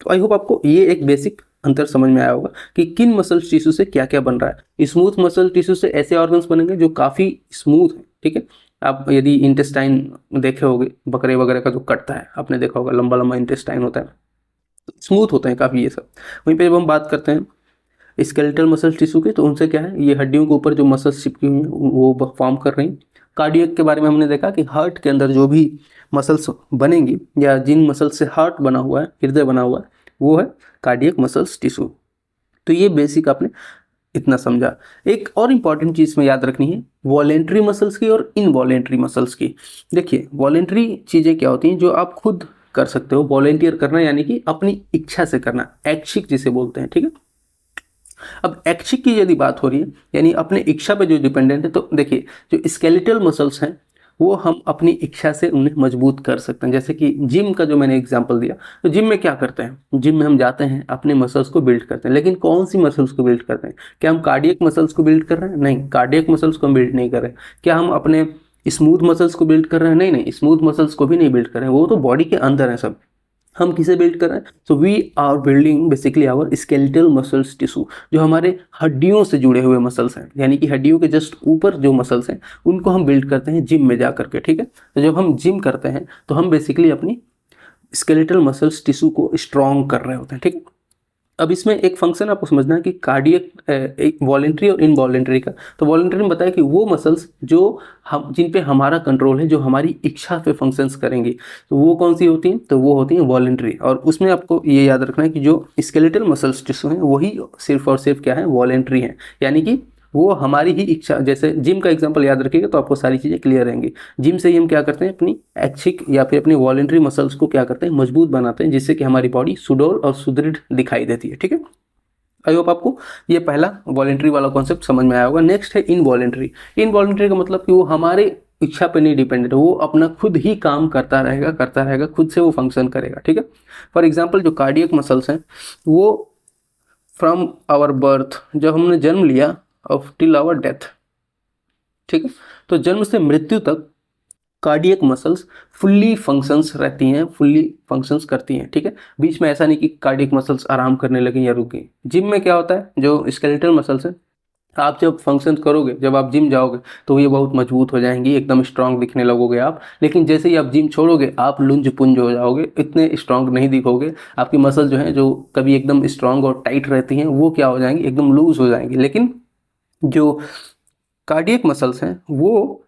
S1: तो आई होप आपको ये एक बेसिक अंतर समझ में आया होगा कि किन मसल टिश्यू से क्या क्या बन रहा है। स्मूथ मसल टिश्यू से ऐसे ऑर्गन्स बनेंगे जो काफ़ी स्मूथ है, ठीक है। आप यदि इंटेस्टाइन देखे होंगे, बकरे वगैरह का जो कटता है आपने देखा होगा, लंबा लंबा इंटेस्टाइन होता है, स्मूथ होते हैं काफ़ी ये सब। वहीं पे जब हम बात करते हैं स्केलेटल मसल टिश्यू के, तो उनसे क्या है, ये हड्डियों के ऊपर जो मसल्स चिपकी हुई हैं वो फॉर्म कर रही हैं। कार्डियक के बारे में हमने देखा कि हार्ट के अंदर जो भी मसल्स बनेंगी या जिन मसल्स से हार्ट बना हुआ है, हृदय बना हुआ है, वो है कार्डियक मसल्स टिश्यू। तो ये बेसिक आपने इतना समझा। एक और इम्पॉर्टेंट चीज़ में याद रखनी है, वॉलेंट्री मसल्स की और इनवॉलेंट्री मसल्स की। देखिए वॉलेंट्री चीज़ें क्या होती हैं, जो आप खुद कर सकते हो, वॉलेंटियर करना यानी कि अपनी इच्छा से करना, ऐच्छिक जिसे बोलते हैं, ठीक है। अब ऐच्छिक की यदि बात हो रही है यानी अपने इच्छा पे जो डिपेंडेंट है, तो देखिए जो स्केलेटल मसल्स हैं वो हम अपनी इच्छा से उन्हें मजबूत कर सकते हैं। जैसे कि जिम का जो मैंने एग्जांपल दिया, तो जिम में क्या करते हैं, जिम में हम जाते हैं अपने मसल्स को बिल्ड करते हैं, लेकिन कौन सी मसल्स को बिल्ड करते हैं? क्या हम कार्डियक मसल्स को बिल्ड कर रहे हैं? नहीं, कार्डियक मसल्स को हम बिल्ड नहीं कर रहे हैं। क्या हम अपने स्मूथ मसल्स को बिल्ड कर रहे हैं? नहीं नहीं, स्मूथ मसल्स को भी नहीं बिल्ड कर रहे हैं, वो तो बॉडी के अंदर है सब। हम किसे बिल्ड कर रहे हैं? So we are building basically our skeletal muscles tissue, जो हमारे हड्डियों से जुड़े हुए मसल्स हैं, यानी कि हड्डियों के जस्ट ऊपर जो मसल्स हैं उनको हम बिल्ड करते हैं जिम में जा करके। ठीक है, तो जब हम जिम करते हैं तो हम बेसिकली अपनी स्केलेटल मसल्स टिश्यू को स्ट्रॉन्ग कर रहे होते हैं। ठीक है, अब इसमें एक फंक्शन आपको समझना है कि कार्डियक एक वॉलेंट्री और इनवॉलेंट्री का। तो वॉलेंट्री में बताया कि वो मसल्स जो हम जिन पे हमारा कंट्रोल है, जो हमारी इच्छा पे फंक्शंस करेंगी, तो वो कौन सी होती हैं? तो वो होती हैं वॉलेंट्री। और उसमें आपको ये याद रखना है कि जो स्केलेटल मसल्स टिश्यू हैं वही सिर्फ और सिर्फ क्या है? वॉलेंट्री हैं, यानी कि वो हमारी ही इच्छा। जैसे जिम का एग्जांपल याद रखिएगा तो आपको सारी चीज़ें क्लियर रहेंगी। जिम से ही हम क्या करते हैं? अपनी ऐच्छिक या फिर अपनी वॉलेंट्री मसल्स को क्या करते हैं? मजबूत बनाते हैं, जिससे कि हमारी बॉडी सुडौल और सुदृढ़ दिखाई देती है। ठीक है, आई होप आपको ये पहला वॉलेंट्री वाला कॉन्सेप्ट समझ में आया होगा। नेक्स्ट है इनवॉलेंट्री। इनवॉलेंट्री का मतलब कि वो हमारे इच्छा पे नहीं डिपेंडेंट है, वो अपना खुद ही काम करता रहेगा, खुद से वो फंक्शन करेगा। ठीक है, फॉर एग्जाम्पल जो कार्डियक मसल्स हैं वो फ्रॉम आवर बर्थ, जब हमने जन्म लिया, ऑफ टिल आवर डेथ, ठीक है, तो जन्म से मृत्यु तक कार्डियक मसल्स फुल्ली फंक्शंस रहती हैं, फुल्ली फंक्शंस करती हैं। ठीक है, बीच में ऐसा नहीं कि कार्डियक मसल्स आराम करने लगे या रुक गई। जिम में क्या होता है, जो स्केलेटल मसल्स हैं, आप जब फंक्शन करोगे, जब आप जिम जाओगे तो ये बहुत मजबूत हो जाएंगी, एकदम स्ट्रांग दिखने लगोगे आप। लेकिन जैसे ही आप जिम छोड़ोगे आप लुंज पुंज हो जाओगे, इतने स्ट्रांग नहीं दिखोगे। आपकी मसल जो है, जो कभी एकदम स्ट्रांग और टाइट रहती हैं, वो क्या हो जाएंगी? एकदम लूज हो जाएंगी। लेकिन जो कार्डियक मसल्स हैं वो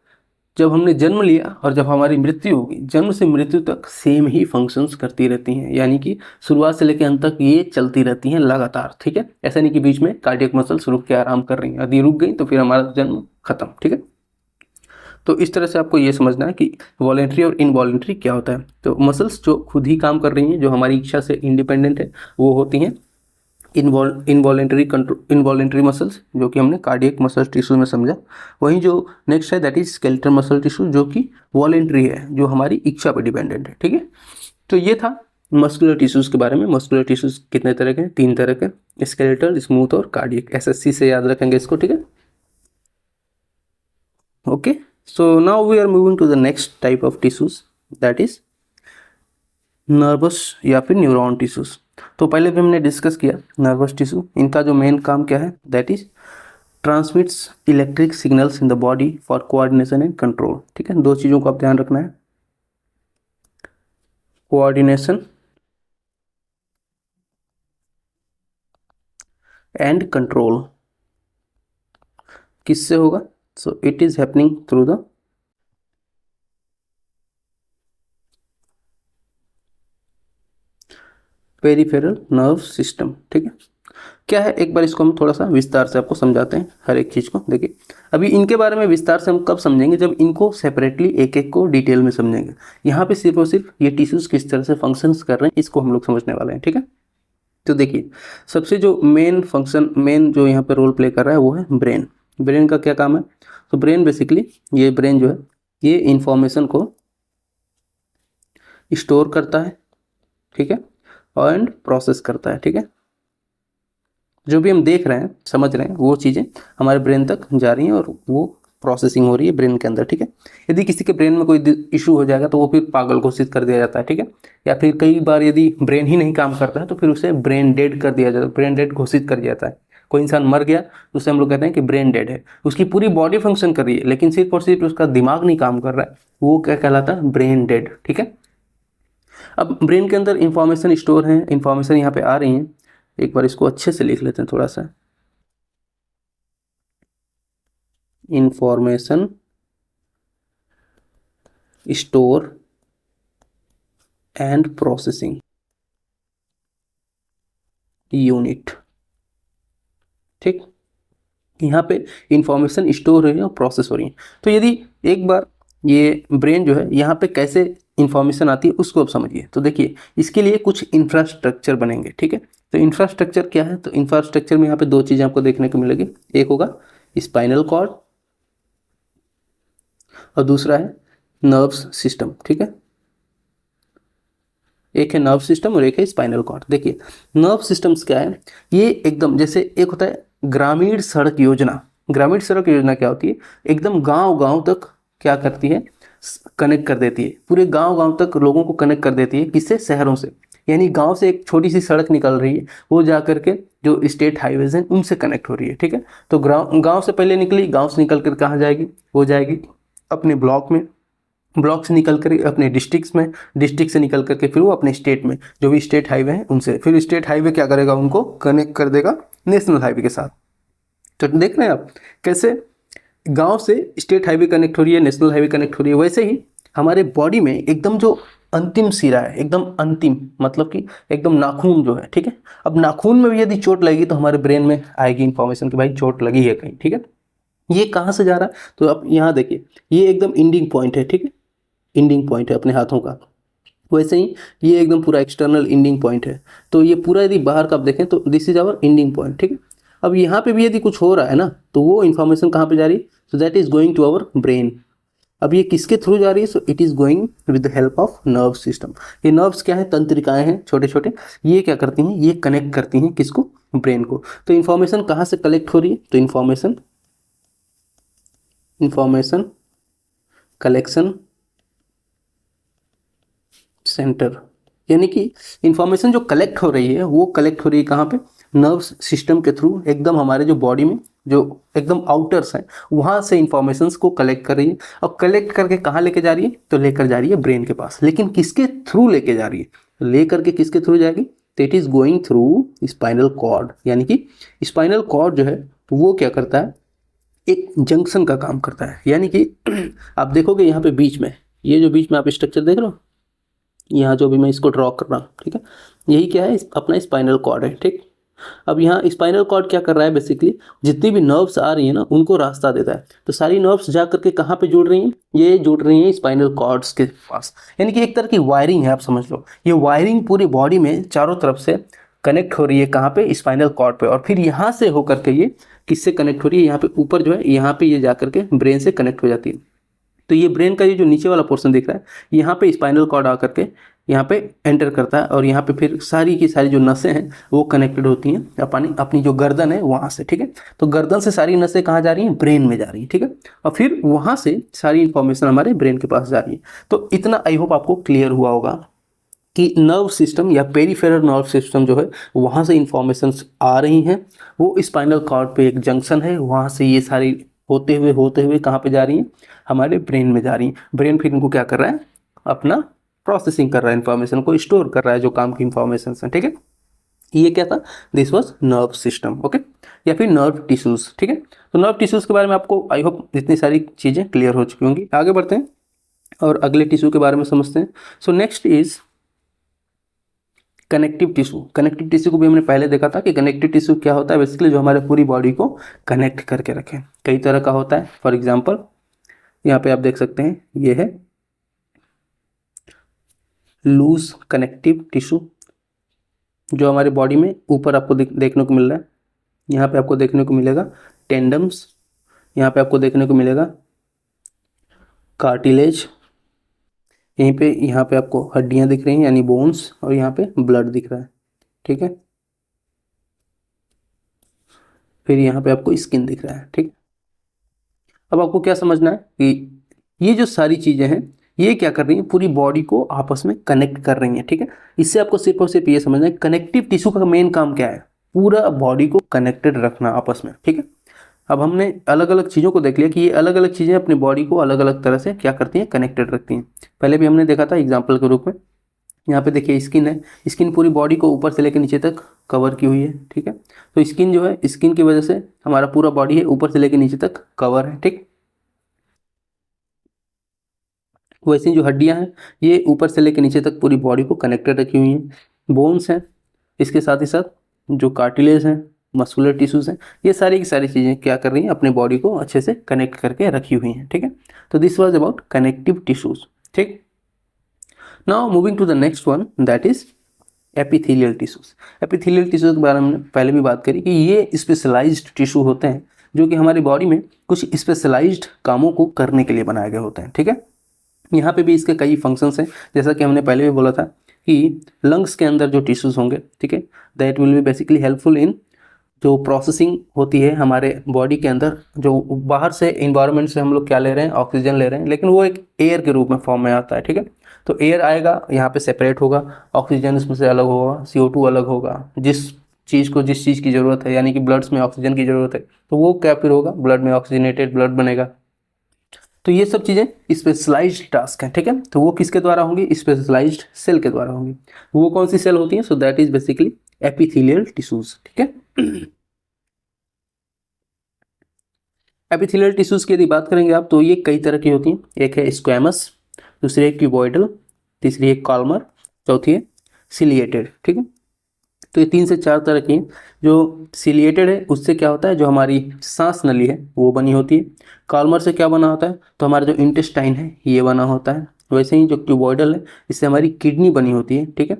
S1: जब हमने जन्म लिया और जब हमारी मृत्यु होगी, जन्म से मृत्यु तक सेम ही फंक्शंस करती रहती हैं, यानी कि शुरुआत से लेकर अंत तक ये चलती रहती हैं लगातार। ठीक है, ऐसा नहीं कि बीच में कार्डियक मसल्स रुक के आराम कर रही हैं, यदि रुक गई तो फिर हमारा जन्म खत्म। ठीक है, तो इस तरह से आपको ये समझना है कि वॉलेंट्री और इनवॉलेंट्री क्या होता है। तो मसल्स जो खुद ही काम कर रही हैं, जो हमारी इच्छा से इंडिपेंडेंट है, वो होती हैं इनवॉलेंट्री मसल्स, जो कि हमने कार्डियक मसल टिश्यू में समझा। वहीं जो नेक्स्ट है that is skeletal muscle tissue, जो कि वॉलेंट्री है, जो हमारी इच्छा पर डिपेंडेंट है। ठीक है, तो ये था मस्कुलर टिश्यूज के बारे में। मस्कुलर टिश्यूज कितने तरह के हैं? 3 तरह के, स्केलेटल, स्मूथ और कार्डियक। एसएससी से याद रखेंगे इसको। ठीक है, okay, so now we are moving to the next type of tissues, that is nervous या फिर न्यूरॉन टिश्यूज। तो पहले भी हमने डिस्कस किया नर्वस टिश्यू, इनका जो मेन काम क्या है, that is transmits electric signals in the body for coordination and control. ठीक है, 2 चीज़ों को आप ध्यान रखना है, कोऑर्डिनेशन एंड कंट्रोल। किससे होगा? सो it is happening through the peripheral nerve system. ठीक है, क्या है, एक बार इसको हम थोड़ा सा विस्तार से आपको समझाते हैं हर एक चीज़ को। देखिए, अभी इनके बारे में विस्तार से हम कब समझेंगे? जब इनको सेपरेटली एक एक को डिटेल में समझेंगे। यहाँ पे सिर्फ और सिर्फ ये टिश्यूज किस तरह से फंक्शंस कर रहे हैं, इसको हम लोग समझने वाले हैं। ठीक है, तो देखिए, सबसे जो मेन फंक्शन, मेन जो यहाँ पे रोल प्ले कर रहा है, वो है ब्रेन। ब्रेन का क्या काम है? तो ब्रेन बेसिकली, ये ब्रेन जो है ये इंफॉर्मेशन को स्टोर करता है, ठीक है, एंड प्रोसेस करता है। ठीक है, जो भी हम देख रहे हैं, समझ रहे हैं, वो चीज़ें हमारे ब्रेन तक जा रही हैं और वो प्रोसेसिंग हो रही है ब्रेन के अंदर। ठीक है, यदि किसी के ब्रेन में कोई इशू हो जाएगा तो वो फिर पागल घोषित कर दिया जाता है। ठीक है, या फिर कई बार यदि ब्रेन ही नहीं काम करता है तो फिर उसे ब्रेन डेड कर दिया जाता है, ब्रेन डेड घोषित कर दिया जाता है। कोई इंसान मर गया तो उसे हम लोग कहते हैं कि ब्रेन डेड है, उसकी पूरी बॉडी फंक्शन कर रही है लेकिन सिर्फ और सिर्फ उसका दिमाग नहीं काम कर रहा है, वो क्या कहलाता है? Brain dead. ठीक है, अब ब्रेन के अंदर इंफॉर्मेशन स्टोर है, इंफॉर्मेशन यहाँ पे आ रही है। एक बार इसको अच्छे से लिख लेते हैं थोड़ा सा, information store and processing unit. ठीक, यहाँ पे इंफॉर्मेशन स्टोर हो रही है और प्रोसेस हो रही है। तो यदि एक बार ये ब्रेन जो है यहाँ पे कैसे इंफॉर्मेशन आती है उसको अब समझिए। तो देखिए, इसके लिए कुछ इंफ्रास्ट्रक्चर बनेंगे। ठीक है, तो इंफ्रास्ट्रक्चर क्या है? तो इंफ्रास्ट्रक्चर में यहाँ पे 2 चीज़ें आपको देखने को मिलेगी, एक होगा स्पाइनल कॉर्ड और दूसरा है नर्व्स सिस्टम, ठीक है। एक है नर्व सिस्टम और एक है स्पाइनल कॉर्ड। देखिए नर्व सिस्टम्स क्या है, ये एकदम जैसे एक होता है ग्रामीण सड़क योजना। ग्रामीण सड़क योजना क्या होती है, एकदम गांव गांव तक क्या करती है, कनेक्ट कर देती है, पूरे गांव गांव तक लोगों को कनेक्ट कर देती है। किससे? शहरों से। यानी गांव से एक छोटी सी सड़क निकल रही है, वो जा करके जो स्टेट हाईवेज हैं उनसे कनेक्ट हो रही है, ठीक है। तो गांव से पहले निकली, गांव से निकल कर कहाँ जाएगी, वो जाएगी अपने ब्लॉक में, ब्लॉक से निकल कर अपने डिस्ट्रिक्ट्स में, डिस्ट्रिक्ट से निकल करके फिर वो अपने स्टेट में, जो भी स्टेट हाईवे हैं उनसे, फिर स्टेट हाईवे क्या करेगा, उनको कनेक्ट कर देगा नेशनल हाईवे के साथ। तो देख रहे हैं आप कैसे गांव से स्टेट हाईवे कनेक्ट हो रही है, नेशनल हाईवे कनेक्ट हो रही है। वैसे ही हमारे बॉडी में एकदम जो अंतिम सिरा है, एकदम अंतिम मतलब कि एकदम नाखून जो है, ठीक है। अब नाखून में भी यदि चोट लगेगी तो हमारे ब्रेन में आएगी इन्फॉर्मेशन कि भाई चोट लगी है कहीं, ठीक है। ये कहाँ से जा रहा है, तो अब यहाँ देखिए ये एकदम इंडिंग पॉइंट है, ठीक है, इंडिंग पॉइंट है अपने हाथों का। वैसे ही ये एकदम पूरा एक्सटर्नल इंडिंग पॉइंट है। तो ये पूरा यदि बाहर का आप देखें तो this is our ending point, ठीक है। अब यहाँ पे भी यदि कुछ हो रहा है ना, तो वो इन्फॉर्मेशन कहाँ पे जा रही है, so that is going to our brain. अब ये किसके थ्रू जा रही है, so it is going with the help of nerve system. ये नर्व्स क्या है, तंत्रिकाएं हैं छोटे छोटे, ये क्या करती हैं, ये कनेक्ट करती हैं किसको, ब्रेन को। तो इन्फॉर्मेशन कहाँ से कलेक्ट हो रही है, तो इन्फॉर्मेशन कलेक्शन सेंटर, यानी कि इंफॉर्मेशन जो कलेक्ट हो रही है वो कलेक्ट हो रही है कहाँ पे, नर्व्स सिस्टम के थ्रू, एकदम हमारे जो बॉडी में जो एकदम आउटर्स हैं वहाँ से इंफॉर्मेशंस को कलेक्ट कर रही है। और कलेक्ट करके कहाँ लेके जा रही है, तो लेकर जा रही है ब्रेन के पास। लेकिन किसके थ्रू लेके जा रही है, तो लेकर के किसके थ्रू जाएगी, तो it is going through spinal cord. यानी कि स्पाइनल कॉर्ड जो है वो क्या करता है, एक जंक्शन का काम करता है। यानी कि आप देखोगे यहाँ पे बीच में, ये जो बीच में आप स्ट्रक्चर देख रहे हो, यहाँ जो भी मैं इसको ड्रॉ कर रहा हूँ, ठीक है, यही क्या है, अपना स्पाइनल कॉर्ड है, ठीक। अब यहाँ स्पाइनल कॉर्ड क्या कर रहा है, बेसिकली जितनी भी नर्व्स आ रही है ना उनको रास्ता देता है। तो सारी नर्व्स जा करके कहाँ पे जुड़ रही हैं, ये जुड़ रही हैं स्पाइनल कॉर्ड्स के पास। यानी कि एक तरह की वायरिंग है, आप समझ लो। ये वायरिंग पूरी बॉडी में चारों तरफ से कनेक्ट हो रही है, कहाँ पे, स्पाइनल कॉर्ड पे। और फिर यहाँ से होकर के ये किससे कनेक्ट हो रही है, यहाँ पे ऊपर जो है, यहाँ पे ये जा करके ब्रेन से कनेक्ट हो जाती है। तो ये ब्रेन का ये जो नीचे वाला पोर्शन दिख रहा है, यहाँ पे स्पाइनल कॉर्ड आकर के यहाँ पे एंटर करता है, और यहाँ पे फिर सारी की सारी जो नसें हैं वो कनेक्टेड होती हैं अपनी अपनी जो गर्दन है वहाँ से, ठीक है। तो गर्दन से सारी नसें कहाँ जा रही हैं, ब्रेन में जा रही हैं, ठीक है। और फिर वहाँ से सारी इंफॉर्मेशन हमारे ब्रेन के पास जा रही है। तो इतना आई होप आपको क्लियर हुआ होगा कि नर्व सिस्टम या पेरिफेरल नर्व सिस्टम जो है वहाँ से इंफॉर्मेशन आ रही हैं, वो स्पाइनल कॉर्ड पे एक जंक्शन है, वहाँ से ये सारी होते हुए कहाँ पे जा रही हैं, हमारे ब्रेन में जा रही हैं। ब्रेन फिर इनको क्या कर रहा है, अपना प्रोसेसिंग कर रहा है, इंफॉर्मेशन को स्टोर कर रहा है, जो काम की इंफॉर्मेशन है, ठीक है। ये क्या था, this was nerve system, okay, या फिर नर्व टिश्यूज, ठीक है। तो नर्व टिश्यूज के बारे में आपको आई होप इतनी सारी चीज़ें क्लियर हो चुकी होंगी। आगे बढ़ते हैं और अगले टिश्यू के बारे में समझते हैं। So next is connective tissue. Connective tissue को भी हमने पहले देखा था कि कनेक्टिव टिश्यू क्या होता है, बेसिकली जो हमारे पूरी बॉडी को कनेक्ट करके रखे। कई तरह का होता है, फॉर एग्जांपल यहाँ पे आप देख सकते हैं, ये है लूज कनेक्टिव टिश्यू, जो हमारे बॉडी में ऊपर आपको देखने को मिल रहा है। यहाँ पे आपको देखने को मिलेगा टेंडम्स, यहाँ पे आपको देखने को मिलेगा कार्टिलेज, यहीं पे यहाँ पे आपको हड्डियाँ दिख रही हैं यानी बोन्स, और यहाँ पे ब्लड दिख रहा है, ठीक है। फिर यहाँ पे आपको स्किन दिख रहा है, ठीक। अब आपको क्या समझना है कि ये जो सारी चीज़ें हैं ये क्या कर रही हैं, पूरी बॉडी को आपस में कनेक्ट कर रही हैं, ठीक है। इससे आपको सिर्फ और सिर्फ ये समझना है कनेक्टिव टिश्यू का मेन काम क्या है, पूरा बॉडी को कनेक्टेड रखना आपस में, ठीक है। अब हमने अलग अलग चीज़ों को देख लिया कि ये अलग अलग चीज़ें अपनी बॉडी को अलग अलग तरह से क्या करती हैं, कनेक्टेड रखती हैं। पहले भी हमने देखा था एग्जाम्पल के रूप में, यहाँ पे देखिए स्किन है, स्किन पूरी बॉडी को ऊपर से लेकर नीचे तक कवर की हुई है, ठीक है। तो स्किन जो है, स्किन की वजह से हमारा पूरा बॉडी है ऊपर से लेकर नीचे तक कवर है, ठीक। वैसे जो हड्डियां हैं ये ऊपर से लेकर नीचे तक पूरी बॉडी को कनेक्टेड रखी हुई हैं। बोन्स हैं, इसके साथ ही साथ जो कार्टिलेज हैं, मस्कुलर टिश्यूज हैं, ये सारी की सारी चीज़ें क्या कर रही हैं, अपने बॉडी को अच्छे से कनेक्ट करके रखी हुई हैं, ठीक है। तो this was about connective tissues, ठीक। Now moving to the next one, that is epithelial tissues. Epithelial tissues के बारे में पहले भी बात करी कि ये स्पेशलाइज्ड टिश्यू होते हैं जो कि हमारी बॉडी में कुछ स्पेशलाइज्ड कामों को करने के लिए बनाए गए होते हैं, ठीक है। यहाँ पे भी इसके कई फंक्शंस हैं, जैसा कि हमने पहले भी बोला था कि लंग्स के अंदर जो टिश्यूज़ होंगे, ठीक है, that will B basically helpful in जो प्रोसेसिंग होती है हमारे बॉडी के अंदर, जो बाहर से इन्वायरमेंट से हम लोग क्या ले रहे हैं, ऑक्सीजन ले रहे हैं, लेकिन वो एक एयर के रूप में फॉर्म में आता है, ठीक है। तो एयर आएगा यहाँ पे सेपरेट होगा, ऑक्सीजन इसमें से अलग होगा, CO2 अलग होगा, जिस चीज़ की ज़रूरत है, यानी कि ब्लड्स में ऑक्सीजन की ज़रूरत है, तो वो क्या फिर होगा, ब्लड में ऑक्सीजनेटेड ब्लड बनेगा। तो ये सब चीज़ें स्पेशलाइज्ड टास्क हैं, ठीक है। तो वो किसके द्वारा होंगी, स्पेशलाइज्ड सेल के द्वारा होंगी। वो कौन सी सेल होती है, so that is basically epithelial tissues, ठीक है। एपिथेलियल टिश्यूज की यदि बात करेंगे आप, तो ये कई तरह की होती हैं। एक है स्क्वैमस, दूसरी है क्यूबॉइडल, तीसरी है कॉलमर, चौथी है सिलिएटेड, ठीक है। तो ये 3 से 4 तरह की हैं। जो सिलिएटेड है उससे क्या होता है, जो हमारी सांस नली है वो बनी होती है। कॉलमर से क्या बना होता है, तो हमारा जो इंटेस्टाइन है ये बना होता है। वैसे ही जो क्यूबॉइडल है इससे हमारी किडनी बनी होती है, ठीक है।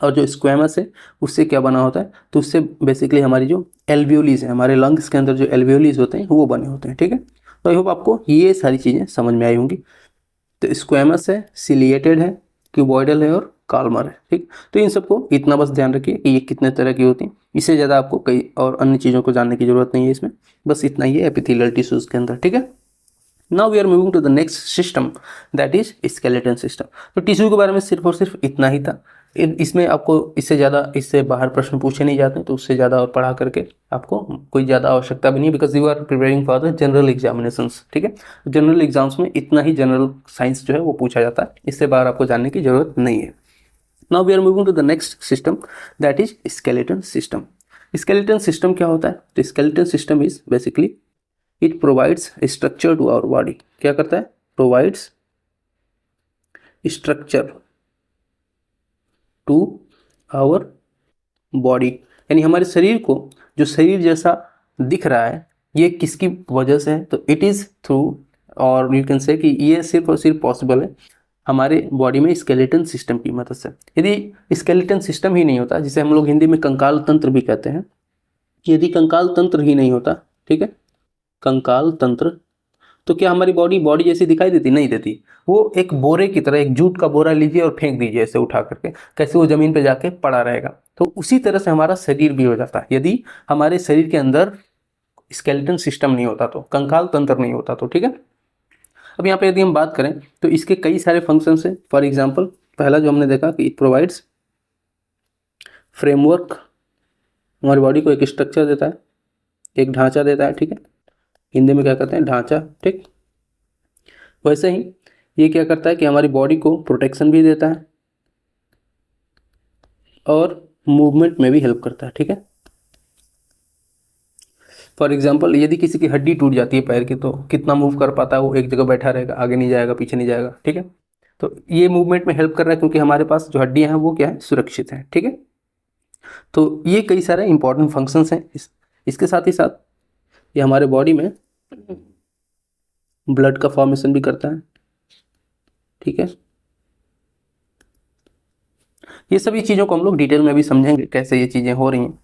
S1: और जो स्क्वैमस है उससे क्या बना होता है, तो उससे बेसिकली हमारी जो एल्वियोलीज है, हमारे लंग्स के अंदर जो एल्वियोलीज होते हैं वो बने होते हैं, ठीक है। तो आई होप आपको ये सारी चीज़ें समझ में आई होंगी। तो स्क्वैमस है, सिलिएटेड है, क्यूबॉइडल है और कॉलमर है, ठीक। तो इन सबको इतना बस ध्यान रखिए कि ये कितने तरह की होती हैं। इससे ज़्यादा आपको कई और अन्य चीज़ों को जानने की जरूरत नहीं है इसमें, बस इतना ही है एपिथेलियल टिश्यूज़ के अंदर, ठीक है। Now we are moving to the next system, that is skeleton system. तो टिश्यू के बारे में सिर्फ और सिर्फ इतना ही था। इसमें आपको इससे ज़्यादा, इससे बाहर प्रश्न पूछे नहीं जाते, तो उससे ज़्यादा और पढ़ा करके आपको कोई ज़्यादा आवश्यकता भी नहीं, because you are preparing for the general examinations, ठीक है। जनरल एग्जाम्स में इतना ही जनरल साइंस जो है वो पूछा जाता है, इससे बाहर आपको जानने की जरूरत नहीं है। Now we are moving to the next system, that is skeleton system. Skeleton system क्या होता है, तो skeleton system is basically it provides structure to our body. क्या करता है, provides structure to our body, यानी हमारे शरीर को जो शरीर जैसा दिख रहा है ये किसकी वजह से है, तो इट इज़ थ्रू, और यू कैन से कि ये सिर्फ और सिर्फ पॉसिबल है हमारे बॉडी में स्केलेटन सिस्टम की मदद से। यदि स्केलेटन सिस्टम ही नहीं होता, जिसे हम लोग हिंदी में कंकाल तंत्र भी कहते हैं, यदि कंकाल तंत्र ही नहीं होता, ठीक है, कंकाल तंत्र, तो क्या हमारी बॉडी जैसी दिखाई देती, नहीं देती। वो एक बोरे की तरह, एक जूट का बोरा लीजिए और फेंक दीजिए ऐसे उठा करके, कैसे वो जमीन पे जाके पड़ा रहेगा। तो उसी तरह से हमारा शरीर भी हो जाता है यदि हमारे शरीर के अंदर स्केलेटन सिस्टम नहीं होता, तो कंकाल तंत्र नहीं होता, तो ठीक है। अब यहाँ पे यदि हम बात करें तो इसके कई सारे फंक्शंस हैं। फॉर एग्जाम्पल, पहला जो हमने देखा कि इट प्रोवाइड्स फ्रेमवर्क, हमारी बॉडी को एक स्ट्रक्चर देता है, एक ढांचा देता है, ठीक है। हिंदी में क्या कहते हैं, ढांचा, ठीक। वैसे ही ये क्या करता है कि हमारी बॉडी को प्रोटेक्शन भी देता है और मूवमेंट में भी हेल्प करता है, ठीक है। फॉर एग्जाम्पल, यदि किसी की हड्डी टूट जाती है पैर की, तो कितना मूव कर पाता है, वो एक जगह बैठा रहेगा, आगे नहीं जाएगा, पीछे नहीं जाएगा, ठीक है। तो ये मूवमेंट में हेल्प कर रहा है क्योंकि हमारे पास जो हड्डियां हैं वो क्या है, सुरक्षित है, ठीक है। तो ये कई सारे इंपॉर्टेंट फंक्शंस हैं। इसके साथ ही साथ ये हमारे बॉडी में ब्लड का फॉर्मेशन भी करता है, ठीक है। ये सभी चीज़ों को हम लोग डिटेल में भी समझेंगे कैसे ये चीज़ें हो रही हैं।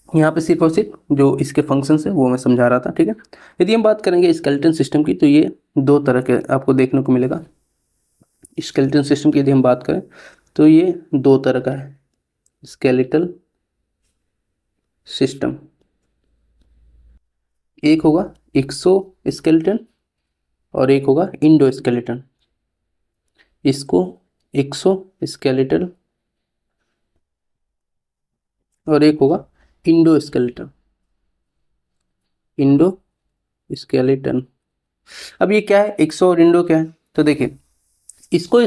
S1: यहाँ पे सिर्फ और सिर्फ जो इसके फंक्शंस है वो मैं समझा रहा था, ठीक है। यदि हम बात करेंगे स्केलेटन सिस्टम की, तो ये 2 तरह के आपको देखने को मिलेगा। स्केलेटन सिस्टम की यदि हम बात करें तो ये 2 तरह का है, स्केलेटल सिस्टम। एक होगा एक्सो स्केलेटन और एक होगा इंडो स्केलेटन। इसको एक्सो स्केलेटल और एक होगा इंडो स्केलेटन, इंडो स्केलेटन। अब ये क्या है, एक्सो और इंडो क्या है, तो देखिए इसको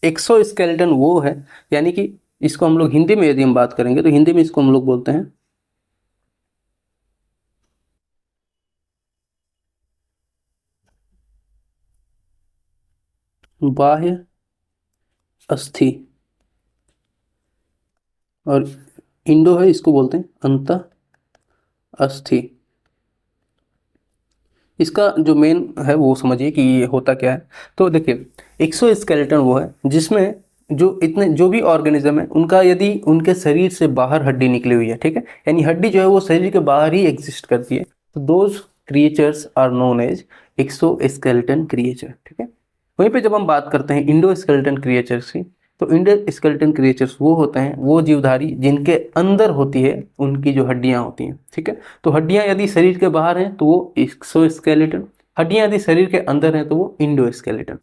S1: एक्सो स्केलेटन वो है, यानी कि इसको हम लोग हिंदी में यदि हम बात करेंगे तो हिंदी में इसको हम लोग बोलते हैं बाह्य अस्थि, और इंडो है इसको बोलते हैं अंत अस्थि। इसका जो मेन है वो समझिए कि ये होता क्या है। तो देखिए एक्सोस्केलेटन वो है जिसमें जो भी ऑर्गेनिज्म है उनका यदि उनके शरीर से बाहर हड्डी निकली हुई है, ठीक है, यानी हड्डी जो है वो शरीर के बाहर ही एग्जिस्ट करती है, तो those creatures are known as exoskeleton creature, ठीक है। वहीं पे जब हम बात करते हैं इंडोस्केलेटन क्रिएचर्स की, तो इंडोस्केलेटन क्रिएचर्स वो होते हैं, वो जीवधारी जिनके अंदर होती है उनकी जो हड्डियां होती हैं, ठीक है। तो हड्डियां यदि शरीर के बाहर हैं तो वो एक्सोस्केलेटन, हड्डियां यदि शरीर के अंदर हैं तो वो इंडोस्केलेटन।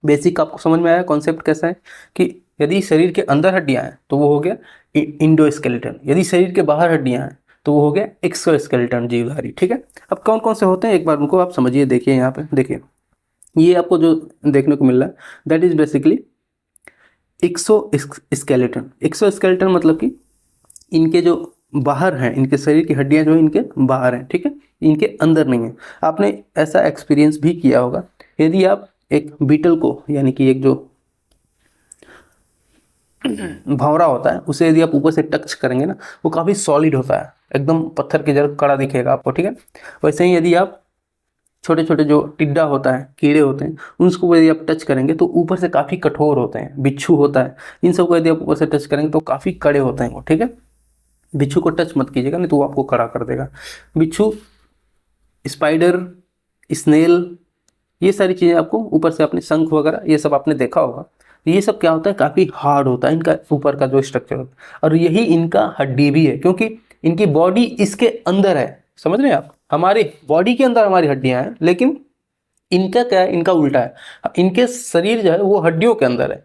S1: बेसिक आपको समझ में आया कॉन्सेप्ट कैसा है कि यदि शरीर के अंदर हड्डियां हैं तो वो हो गया इंडोस्केलेटन, यदि शरीर के बाहर हड्डियां हैं तो वो हो गया एक्सोस्केलेटन जीवधारी, ठीक है। अब कौन कौन से होते हैं एक बार उनको आप समझिए, देखिए यहाँ पे देखिए, ये आपको जो देखने को मिल रहा है that is basically exoskeleton. Exoskeleton मतलब कि इनके जो बाहर हैं, इनके शरीर की हड्डियां जो है इनके बाहर हैं, ठीक है, इनके अंदर नहीं है। आपने ऐसा एक्सपीरियंस भी किया होगा, यदि आप एक बीटल को, यानी कि एक जो भंवरा होता है, उसे यदि आप ऊपर से टच करेंगे ना, वो काफ़ी सॉलिड होता है, एकदम पत्थर की जगह कड़ा दिखेगा आपको, ठीक है। वैसे ही यदि आप छोटे छोटे जो टिड्डा होता है, कीड़े होते हैं, उनको यदि आप टच करेंगे तो ऊपर से काफ़ी कठोर होते हैं। बिच्छू होता है, इन सबको यदि आप ऊपर से टच करेंगे तो काफ़ी कड़े होते हैं वो, ठीक है। बिच्छू को टच मत कीजिएगा, नहीं तो वो आपको कड़ा कर देगा। बिच्छू, स्पाइडर, स्नेल, ये सारी चीज़ें आपको ऊपर से, अपने शंख वगैरह ये सब आपने देखा होगा। तो ये सब क्या होता है, काफ़ी हार्ड होता है इनका ऊपर का जो स्ट्रक्चर होता है, और यही इनका हड्डी भी है, क्योंकि इनकी बॉडी इसके अंदर है। समझ रहे हैं आप, हमारी बॉडी के अंदर हमारी हड्डियां हैं, लेकिन इनका क्या है, इनका उल्टा है। इनके शरीर जो है वो हड्डियों के अंदर है।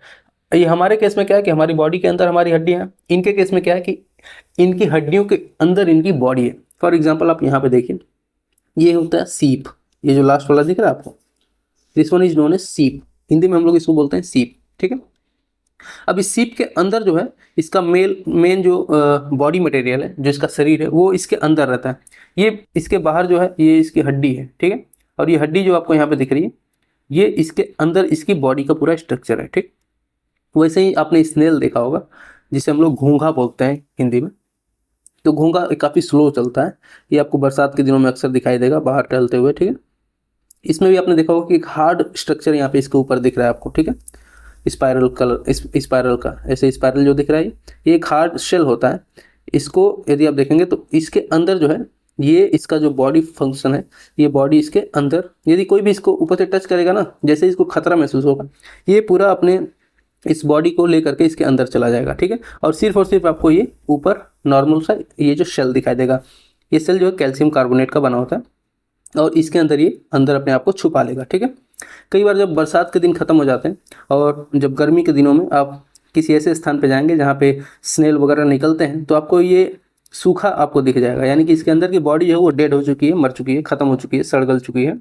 S1: ये हमारे केस में क्या है कि हमारी बॉडी के अंदर हमारी हड्डियां हैं, इनके केस में क्या है कि इनकी हड्डियों के अंदर इनकी बॉडी है। फॉर एग्जाम्पल आप यहाँ पे देखिए, ये होता है सीप, ये जो लास्ट वाला दिख रहा है आपको, this one is known as सीप, हिंदी में हम लोग इसको बोलते हैं सीप, ठीक है। अब इस सीप के अंदर जो है इसका मेन जो बॉडी मटेरियल है, जो इसका शरीर है, वो इसके अंदर रहता है। ये इसके बाहर जो है ये इसकी हड्डी है, ठीक है। और ये हड्डी जो आपको यहाँ पे दिख रही है, ये इसके अंदर इसकी बॉडी का पूरा स्ट्रक्चर है, ठीक। वैसे ही आपने स्नेल देखा होगा, जिसे हम लोग घोंघा बोलते हैं हिंदी में। तो घोंघा काफ़ी स्लो चलता है, ये आपको बरसात के दिनों में अक्सर दिखाई देगा बाहर टहलते हुए, ठीक है। इसमें भी आपने देखा होगा कि एक हार्ड स्ट्रक्चर यहाँ पे इसके ऊपर दिख रहा है आपको, ठीक है। स्पाइरल कलर, स्पाइरल का ऐसे स्पाइरल जो दिख रहा है, ये एक हार्ड शेल होता है। इसको यदि आप देखेंगे तो इसके अंदर जो है, ये इसका जो बॉडी फंक्शन है, ये बॉडी इसके अंदर, यदि कोई भी इसको ऊपर से टच करेगा ना, जैसे इसको खतरा महसूस होगा, ये पूरा अपने इस बॉडी को लेकर के इसके अंदर चला जाएगा, ठीक है। और सिर्फ आपको ये ऊपर नॉर्मल सा ये जो शेल दिखाई देगा, ये सेल जो है कैल्शियम कार्बोनेट का बना होता है, और इसके अंदर ये अंदर अपने आप को छुपा लेगा, ठीक है। कई बार जब बरसात के दिन ख़त्म हो जाते हैं और जब गर्मी के दिनों में आप किसी ऐसे स्थान पे जाएंगे जहाँ पे स्नेल वगैरह निकलते हैं, तो आपको ये सूखा आपको दिख जाएगा, यानी कि इसके अंदर की बॉडी जो है वो डेड हो चुकी है, मर चुकी है, ख़त्म हो चुकी है, सड़ गल चुकी है,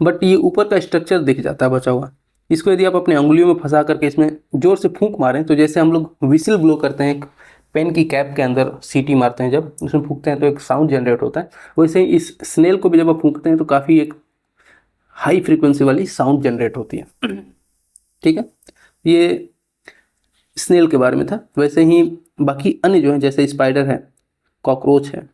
S1: बट ये ऊपर का स्ट्रक्चर दिख जाता है बचा हुआ। इसको यदि आप अपने उंगलियों में फंसा करके इसमें जोर से फूंक मारें, तो जैसे हम लोग विसिल ब्लो करते हैं, एक पेन की कैप के अंदर सीटी मारते हैं, जब उसमें फूंकते हैं तो एक साउंड जनरेट होता है, वैसे ही इस स्नेल को भी जब आप फूंकते हैं तो काफ़ी एक हाई फ्रीक्वेंसी वाली साउंड जनरेट होती है, ठीक है। ये स्नेल के बारे में था। वैसे ही बाकी अन्य जो है, जैसे स्पाइडर है, कॉकरोच है,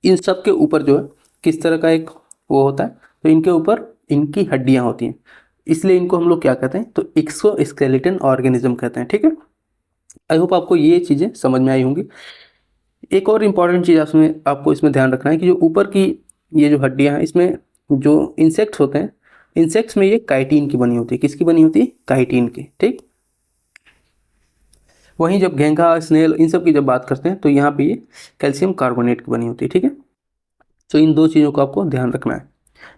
S1: इन सब के ऊपर जो है किस तरह का एक वो होता है, तो इनके ऊपर इनकी हड्डियां होती हैं, इसलिए इनको हम लोग क्या कहते हैं, तो एक्सोस्केलेटन ऑर्गेनिज्म कहते हैं, ठीक है। आई होप आपको ये चीज़ें समझ में आई होंगी। एक और इम्पॉर्टेंट चीज़ उसमें आपको इसमें ध्यान रखना है कि जो ऊपर की ये जो हड्डियां हैं, इसमें जो इंसेक्ट्स होते हैं, इंसेक्ट्स में ये काइटिन की बनी होती है। किसकी बनी होती है? काइटिन की, ठीक। वहीं जब घेंघा, स्नेल, इन सब की जब बात करते हैं तो यहाँ पे ये कैल्शियम कार्बोनेट की बनी होती है, ठीक है। तो इन दो चीज़ों को आपको ध्यान रखना है।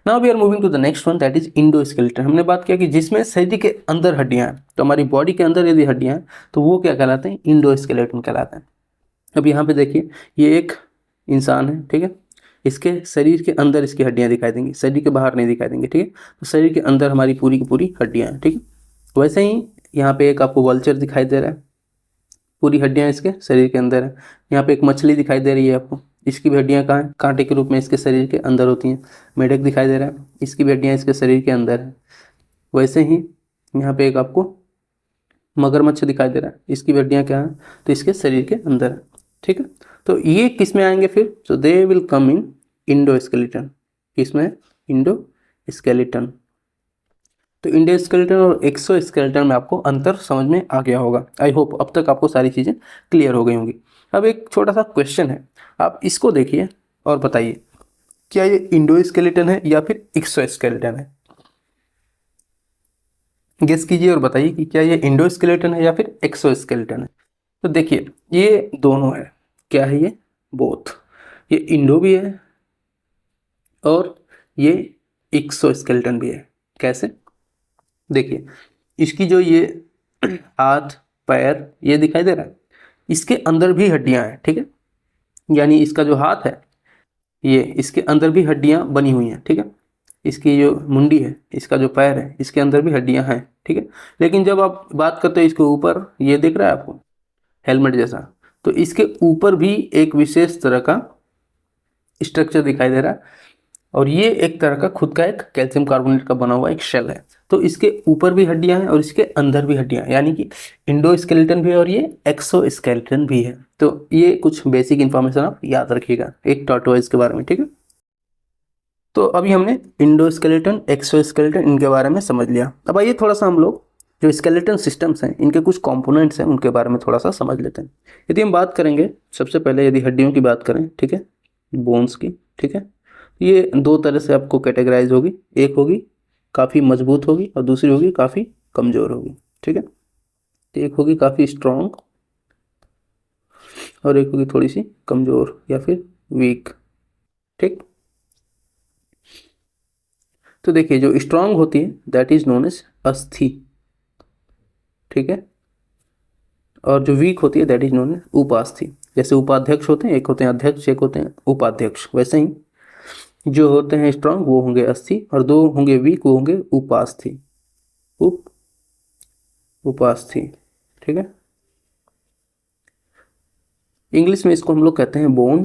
S1: Now we are moving to the next one, that is endoskeleton. हमने बात किया कि जिसमें शरीर के अंदर हड्डियां हैं, तो हमारी बॉडी के अंदर यदि हड्डियां हैं तो वो क्या कहलाते हैं? इंडोस्केलेटन कहलाते हैं। अब यहाँ पे देखिए, ये एक इंसान है, ठीक है। इसके शरीर के अंदर इसकी हड्डियां दिखाई देंगी, शरीर के बाहर नहीं दिखाई देंगी, ठीक है। तो शरीर के अंदर हमारी पूरी की पूरी हड्डियां हैं, ठीक है। वैसे ही यहाँ पे एक आपको वल्चर दिखाई दे रहा है, पूरी हड्डियां इसके शरीर के अंदर है। यहाँ पे एक मछली दिखाई दे रही है आपको, इसकी भी हड्डियां कहाँ हैं? कांटे के रूप में इसके शरीर के अंदर होती हैं। मेढक दिखाई दे रहा है, इसकी भी हड्डियां इसके शरीर के अंदर है। वैसे ही यहाँ पे एक आपको मगरमच्छ दिखाई दे रहा है, इसकी भी हड्डियां क्या है? तो इसके शरीर के अंदर है, ठीक है। तो ये किस में आएंगे फिर? So they will come in endoskeleton. किसमें? इंडोस्केलेटन। तो इंडोस्केलेटन और एक्सोस्केलेटन में आपको अंतर समझ में आ गया होगा। आई होप अब तक आपको सारी चीज़ें क्लियर हो गई होंगी। अब एक छोटा सा क्वेश्चन है, आप इसको देखिए और बताइए, क्या ये इंडोस्केलेटन है या फिर एक्सोस्केलेटन है? गेस कीजिए और बताइए कि क्या ये इंडोस्केलेटन है या फिर एक्सोस्केलेटन है। तो देखिए ये दोनों है। क्या है ये? बोथ। ये इंडो भी है और ये एक्सोस्केलेटन भी है। कैसे? देखिए इसकी जो ये हाथ पैर ये दिखाई दे रहा है, इसके अंदर भी हड्डियां हैं, ठीक है। यानी इसका जो हाथ है ये, इसके अंदर भी हड्डियां बनी हुई हैं, ठीक है। इसकी जो मुंडी है, इसका जो पैर है, इसके अंदर भी हड्डियां हैं, ठीक है। लेकिन जब आप बात करते हो इसके ऊपर, ये दिख रहा है आपको हेलमेट जैसा, तो इसके ऊपर भी एक विशेष तरह का स्ट्रक्चर दिखाई दे रहा है और ये एक तरह का खुद का एक कैल्शियम कार्बोनेट का बना हुआ एक शेल है। तो इसके ऊपर भी हड्डियां हैं और इसके अंदर भी हड्डियां हैं, यानी कि इंडोस्केलेटन भी है और ये एक्सोस्केलेटन भी है। तो ये कुछ बेसिक इंफॉर्मेशन आप याद रखिएगा एक टॉर्टोइज के बारे में, ठीक है। तो अभी हमने इंडोस्केलेटन एक्सोस्केलेटन इनके बारे में समझ लिया। अब आइए थोड़ा सा हम लोग जो स्केलेटन सिस्टम्स हैं इनके कुछ कंपोनेंट्स हैं उनके बारे में थोड़ा सा समझ लेते हैं। यदि हम बात करेंगे सबसे पहले, यदि हड्डियों की बात करें, ठीक है, बोन्स की, ठीक है, ये दो तरह से आपको कैटेगराइज होगी। एक होगी काफ़ी मजबूत होगी और दूसरी होगी काफ़ी कमज़ोर होगी, ठीक है। तो एक होगी काफ़ी स्ट्रॉन्ग और एक होगी थोड़ी सी कमज़ोर या फिर वीक, ठीक। तो देखिए जो स्ट्रांग होती है दैट इज नोन एज अस्थि, ठीक है, और जो वीक होती है दैट इज नोन एज उपास्थि। जैसे उपाध्यक्ष होते हैं, एक होते हैं अध्यक्ष, एक होते हैं उपाध्यक्ष, वैसे ही जो होते हैं स्ट्रांग वो होंगे अस्थि और दो होंगे वीक वो होंगे उपास्थि, उपास्थि, ठीक है। इंग्लिश में इसको हम लोग कहते हैं बोन,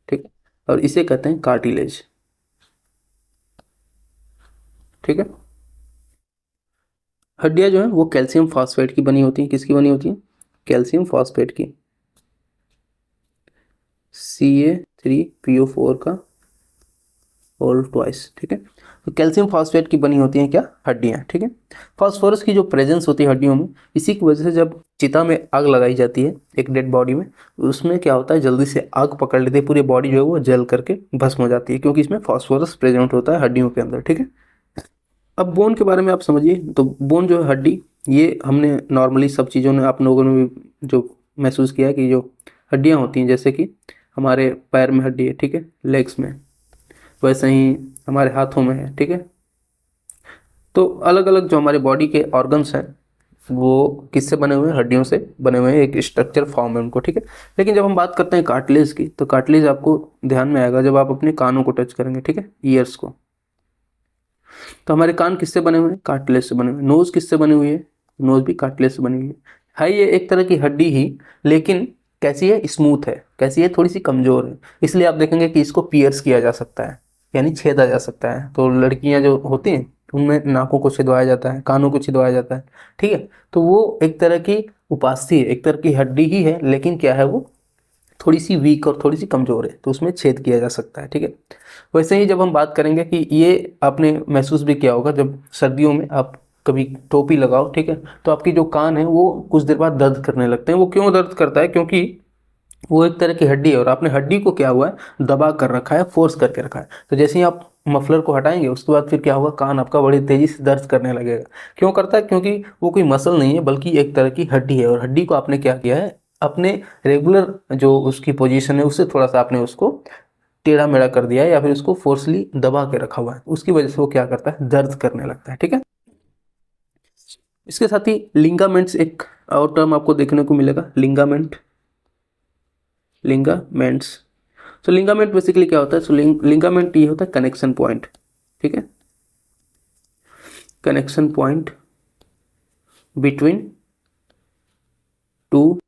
S1: ठीक है, और इसे कहते हैं कार्टिलेज, ठीक है। हड्डियां जो है वो कैल्शियम फॉस्फेट की बनी होती हैं। किसकी बनी होती हैं? कैल्शियम फॉस्फेट की, Ca3PO4 का होल ट्वाइस, ठीक है। तो कैल्शियम फॉस्फेट की बनी होती हैं क्या? हड्डियां, ठीक है। फास्फोरस की जो प्रेजेंस होती है हड्डियों में, इसी की वजह से जब चिता में आग लगाई जाती है एक डेड बॉडी में, उसमें क्या होता है जल्दी से आग पकड़ लेती है, पूरी बॉडी जो है वो जल करके भस्म हो जाती है, क्योंकि इसमें फास्फोरस प्रेजेंट होता है हड्डियों के अंदर, ठीक है। अब बोन के बारे में आप समझिए। तो बोन जो है हड्डी, ये हमने नॉर्मली सब चीज़ों ने आप लोगों ने भी जो महसूस किया है कि जो हड्डियाँ होती हैं, जैसे कि हमारे पैर में हड्डी है, ठीक है, लेग्स में, वैसे ही हमारे हाथों में है, ठीक है। तो अलग अलग जो हमारे बॉडी के ऑर्गन्स हैं वो किससे बने हुए हैं? हड्डियों से बने हुए हैं, एक स्ट्रक्चर फॉर्म है उनको, ठीक है। लेकिन जब हम बात करते हैं कार्टिलेज की, तो कार्टिलेज आपको ध्यान में आएगा जब आप अपने कानों को टच करेंगे, ठीक है, ईयर्स को। तो हमारे कान किससे बने हुए हैं? कार्टिलेज से बने हुए हैं। नोज किससे बनी हुई है? नोज भी कार्टिलेज से बनी हुई है ये एक तरह की हड्डी ही, लेकिन कैसी है? स्मूथ है। कैसी है? थोड़ी सी कमजोर है। इसलिए आप देखेंगे कि इसको पियर्स किया जा सकता है, यानी छेदा जा सकता है। तो लड़कियां जो होती हैं उनमें नाकों को छिदवाया जाता है, कानों को छिदवाया जाता है, ठीक है। तो वो एक तरह की उपास्थि है, एक तरह की हड्डी ही है, लेकिन क्या है वो थोड़ी सी वीक और थोड़ी सी कमजोर है, तो उसमें छेद किया जा सकता है, ठीक है। वैसे ही जब हम बात करेंगे कि ये आपने महसूस भी किया होगा, जब सर्दियों में आप कभी टोपी लगाओ, ठीक है, तो आपकी जो कान है वो कुछ देर बाद दर्द करने लगते हैं। वो क्यों दर्द करता है? क्योंकि वो एक तरह की हड्डी है और आपने हड्डी को क्या हुआ है? दबा कर रखा है, फोर्स करके रखा है। तो जैसे ही आप मफलर को हटाएंगे उसके बाद फिर क्या होगा? कान आपका बड़ी तेजी से दर्द करने लगेगा। क्यों करता है? क्योंकि वो कोई मसल नहीं है बल्कि एक तरह की हड्डी है, और हड्डी को आपने क्या किया है? अपने रेगुलर जो उसकी पोजीशन है उससे थोड़ा सा आपने उसको टेढ़ा मेढ़ा कर दिया है, या फिर उसको फोर्सली दबा के रखा हुआ है, उसकी वजह से वो क्या करता है? दर्द करने लगता है, ठीक है। इसके साथ ही लिंगामेंट्स एक और टर्म आपको देखने को मिलेगा, लिंगामेंट, लिंगामेंट्स। तो लिंगामेंट बेसिकली क्या होता है? सो लिंगामेंट ये होता है कनेक्शन पॉइंट, ठीक है, connection point between two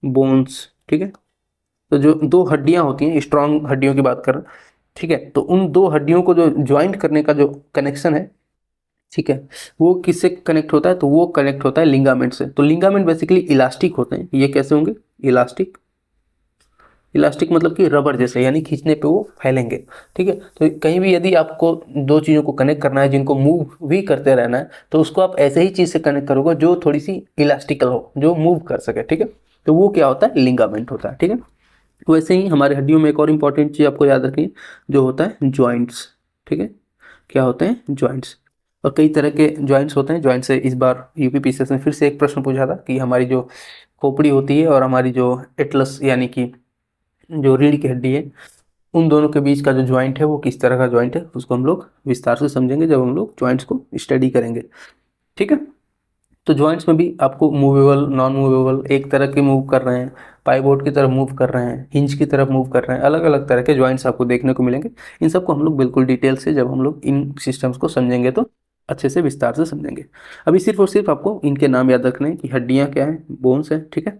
S1: bones, ठीक है। तो जो दो हड्डियां होती हैं, स्ट्रांग हड्डियों की बात कर रहे हैं, ठीक है, तो उन दो हड्डियों को जो ज्वाइंट करने का जो कनेक्शन है, ठीक है, वो किससे कनेक्ट होता है? तो वो कनेक्ट होता है लिंगामेंट से। तो लिंगामेंट बेसिकली इलास्टिक होते हैं। ये कैसे होंगे? इलास्टिक, इलास्टिक मतलब कि रबर जैसे, यानी खींचने पे वो फैलेंगे, ठीक है। तो कहीं भी यदि आपको दो चीज़ों को कनेक्ट करना है जिनको मूव भी करते रहना है, तो उसको आप ऐसे ही चीज़ से कनेक्ट करोगे जो थोड़ी सी इलास्टिकल हो, जो मूव कर सके, ठीक है। तो वो क्या होता है? लिंगामेंट होता है, ठीक है। वैसे ही हमारे हड्डियों में एक और इंपॉर्टेंट चीज़ आपको याद रखनी है, जो होता है जॉइंट्स, ठीक है। क्या होते हैं? जॉइंट्स। और कई तरह के जॉइंट्स होते हैं। जॉइंट से इस बार यूपीपीसीएस ने फिर से एक प्रश्न पूछा था कि हमारी जो खोपड़ी होती है और हमारी जो एटलस यानी कि जो रीढ़ की हड्डी है, उन दोनों के बीच का जो जॉइंट है वो किस तरह का जॉइंट है, उसको हम लोग विस्तार से समझेंगे जब हम लोग जॉइंट्स को स्टडी करेंगे। ठीक है, तो जॉइंट्स में भी आपको मूवेबल, नॉन मूवेबल, एक तरह के मूव कर रहे हैं, पाइवोट की तरफ मूव कर रहे हैं, हिंज की तरफ मूव कर रहे हैं, अलग अलग तरह के जॉइंट्स आपको देखने को मिलेंगे। इन सबको हम लोग बिल्कुल डिटेल से जब हम लोग इन सिस्टम्स को समझेंगे तो अच्छे से विस्तार से समझेंगे। अभी सिर्फ और सिर्फ आपको इनके नाम याद रखने हैं कि हड्डियाँ क्या है, बोन्स है। ठीक है,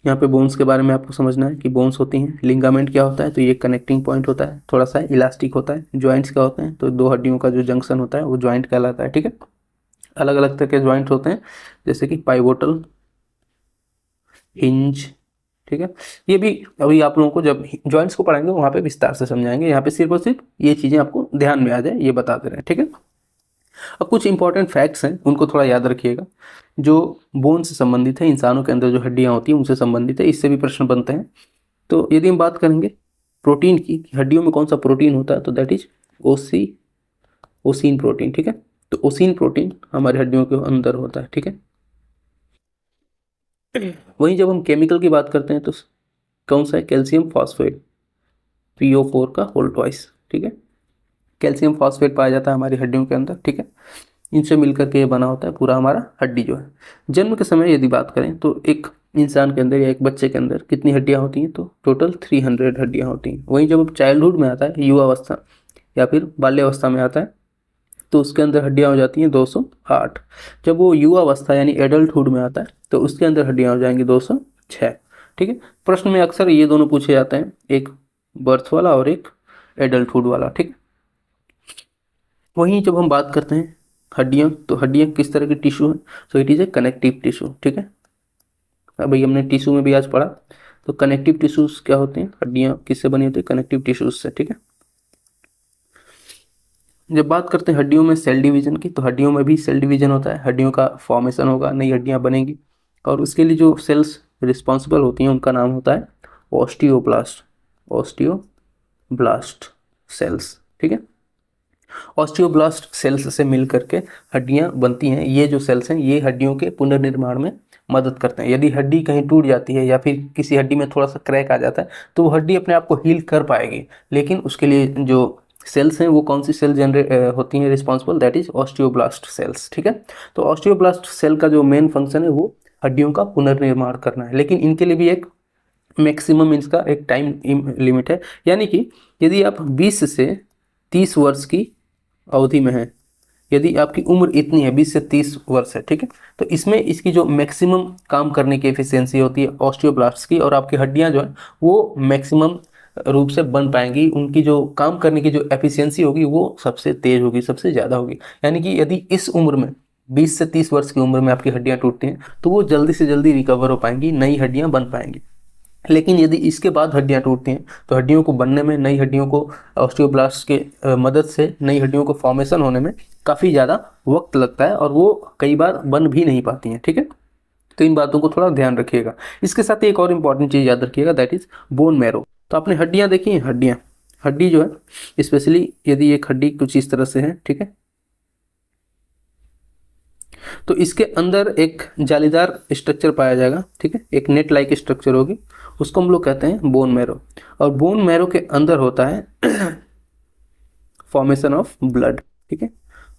S1: यहाँ पे बोन्स के बारे में आपको समझना है कि बोन्स होती हैं। लिंगामेंट क्या होता है, तो ये कनेक्टिंग पॉइंट होता है, थोड़ा सा इलास्टिक होता है। जॉइंट्स क्या होते हैं, तो दो हड्डियों का जो जंक्शन होता है वो जॉइंट कहलाता है। ठीक है, अलग अलग तरह के जॉइंट होते हैं जैसे कि पाइवोटल, हिंज। ठीक है, ये भी अभी आप लोगों को जब जॉइंट्स को पढ़ाएंगे वहाँ पे विस्तार से समझाएंगे। यहाँ पे सिर्फ और सिर्फ ये चीज़ें आपको ध्यान में आ जाए ये बता दे रहे हैं। ठीक है, अब कुछ इंपॉर्टेंट फैक्ट्स हैं उनको थोड़ा याद रखिएगा जो बोन से संबंधित है, इंसानों के अंदर जो हड्डियाँ होती हैं उनसे संबंधित है, इससे भी प्रश्न बनते हैं। तो यदि हम बात करेंगे प्रोटीन की, हड्डियों में कौन सा प्रोटीन होता है, तो दैट इज ओसीन प्रोटीन। ठीक है, तो ओसीन प्रोटीन हमारी हड्डियों के अंदर होता है। ठीक है, वहीं जब हम केमिकल की बात करते हैं तो कौन सा है, कैल्शियम फॉस्फेट, PO4 का होल ट्वाइस। ठीक है, कैल्शियम फॉस्फेट पाया जाता है हमारी हड्डियों के अंदर। ठीक है, इनसे मिलकर के ये बना होता है पूरा हमारा हड्डी जो है। जन्म के समय यदि बात करें तो एक इंसान के अंदर या एक बच्चे के अंदर कितनी हड्डियां होती हैं, तो टोटल 300 हड्डियां होती हैं। वहीं जब चाइल्डहुड में आता है, युवावस्था या फिर बाल्यावस्था में आता है, तो उसके अंदर हड्डियां हो जाती हैं 208। जब वो युवावस्था यानी एडल्टहुड में आता है तो उसके अंदर हड्डियां हो जाएंगी 206। ठीक है, प्रश्न में अक्सर ये दोनों पूछे जाते हैं, एक बर्थ वाला और एक एडल्टहुड वाला। ठीक है, वहीं जब हम बात करते हैं हड्डियां, तो हड्डियां किस तरह की टिश्यू है, तो it is a connective tissue. ठीक है, अभी हमने टिश्यू में भी आज पढ़ा, तो कनेक्टिव टिश्यूज क्या होते हैं, हड्डियां किससे बनी होती है, कनेक्टिव टिश्यूज से। ठीक है, जब बात करते हैं हड्डियों में सेल डिवीजन की, तो हड्डियों में भी सेल डिवीजन होता है, हड्डियों का फॉर्मेशन होगा, नई हड्डियां बनेंगी, और उसके लिए जो सेल्स रिस्पॉन्सिबल होती हैं उनका नाम होता है ऑस्टियोब्लास्ट, ऑस्टियोब्लास्ट सेल्स। ठीक है, ऑस्टियोब्लास्ट सेल्स से मिल करके हड्डियां बनती हैं। ये जो सेल्स हैं ये हड्डियों के पुनर्निर्माण में मदद करते हैं। यदि हड्डी कहीं टूट जाती है या फिर किसी हड्डी में थोड़ा सा क्रैक आ जाता है तो वो हड्डी अपने आप को हील कर पाएगी, लेकिन उसके लिए जो सेल्स हैं वो कौन सी सेल जनरेट होती हैं responsible, that is osteoblast cells. ठीक है, तो ऑस्टियोब्लास्ट सेल का जो मेन फंक्शन है वो हड्डियों का पुनर्निर्माण करना है, लेकिन इनके लिए भी एक मैक्सिमम इसका एक टाइम लिमिट है। यानी कि यदि आप 20 से 30 वर्ष की अवधि में है, यदि आपकी उम्र इतनी है 20 से 30 वर्ष है, ठीक है, तो इसमें इसकी जो मैक्सिमम काम करने की एफिशिएंसी होती है ऑस्टियोब्लास्ट की, और आपकी हड्डियां जो है वो मैक्सिमम रूप से बन पाएंगी, उनकी जो काम करने की जो एफिशिएंसी होगी वो सबसे तेज होगी, सबसे ज़्यादा होगी। यानी कि यदि इस उम्र में 20 से 30 वर्ष की उम्र में आपकी हड्डियां टूटती हैं तो वो जल्दी से जल्दी रिकवर हो पाएंगी, नई हड्डियां बन पाएंगी। लेकिन यदि इसके बाद हड्डियां टूटती हैं तो हड्डियों को बनने में, नई हड्डियों को ऑस्टियोब्लास्ट के मदद से नई हड्डियों को फॉर्मेशन होने में काफ़ी ज़्यादा वक्त लगता है और वो कई बार बन भी नहीं पाती हैं। ठीक है, तो इन बातों को थोड़ा ध्यान रखिएगा। इसके साथ एक और इम्पॉर्टेंट चीज़ याद रखिएगा, दैट इज बोन मैरो। तो आपने हड्डियाँ देखी हैं, हड्डी जो है स्पेशली यदि एक हड्डी कुछ इस तरह से है, ठीक है, तो इसके अंदर एक जालीदार स्ट्रक्चर पाया जाएगा। ठीक है, एक नेट लाइक स्ट्रक्चर होगी, उसको हम लोग कहते हैं बोन मैरो। और बोन मैरो के अंदर होता है फॉर्मेशन ऑफ ब्लड। ठीक है,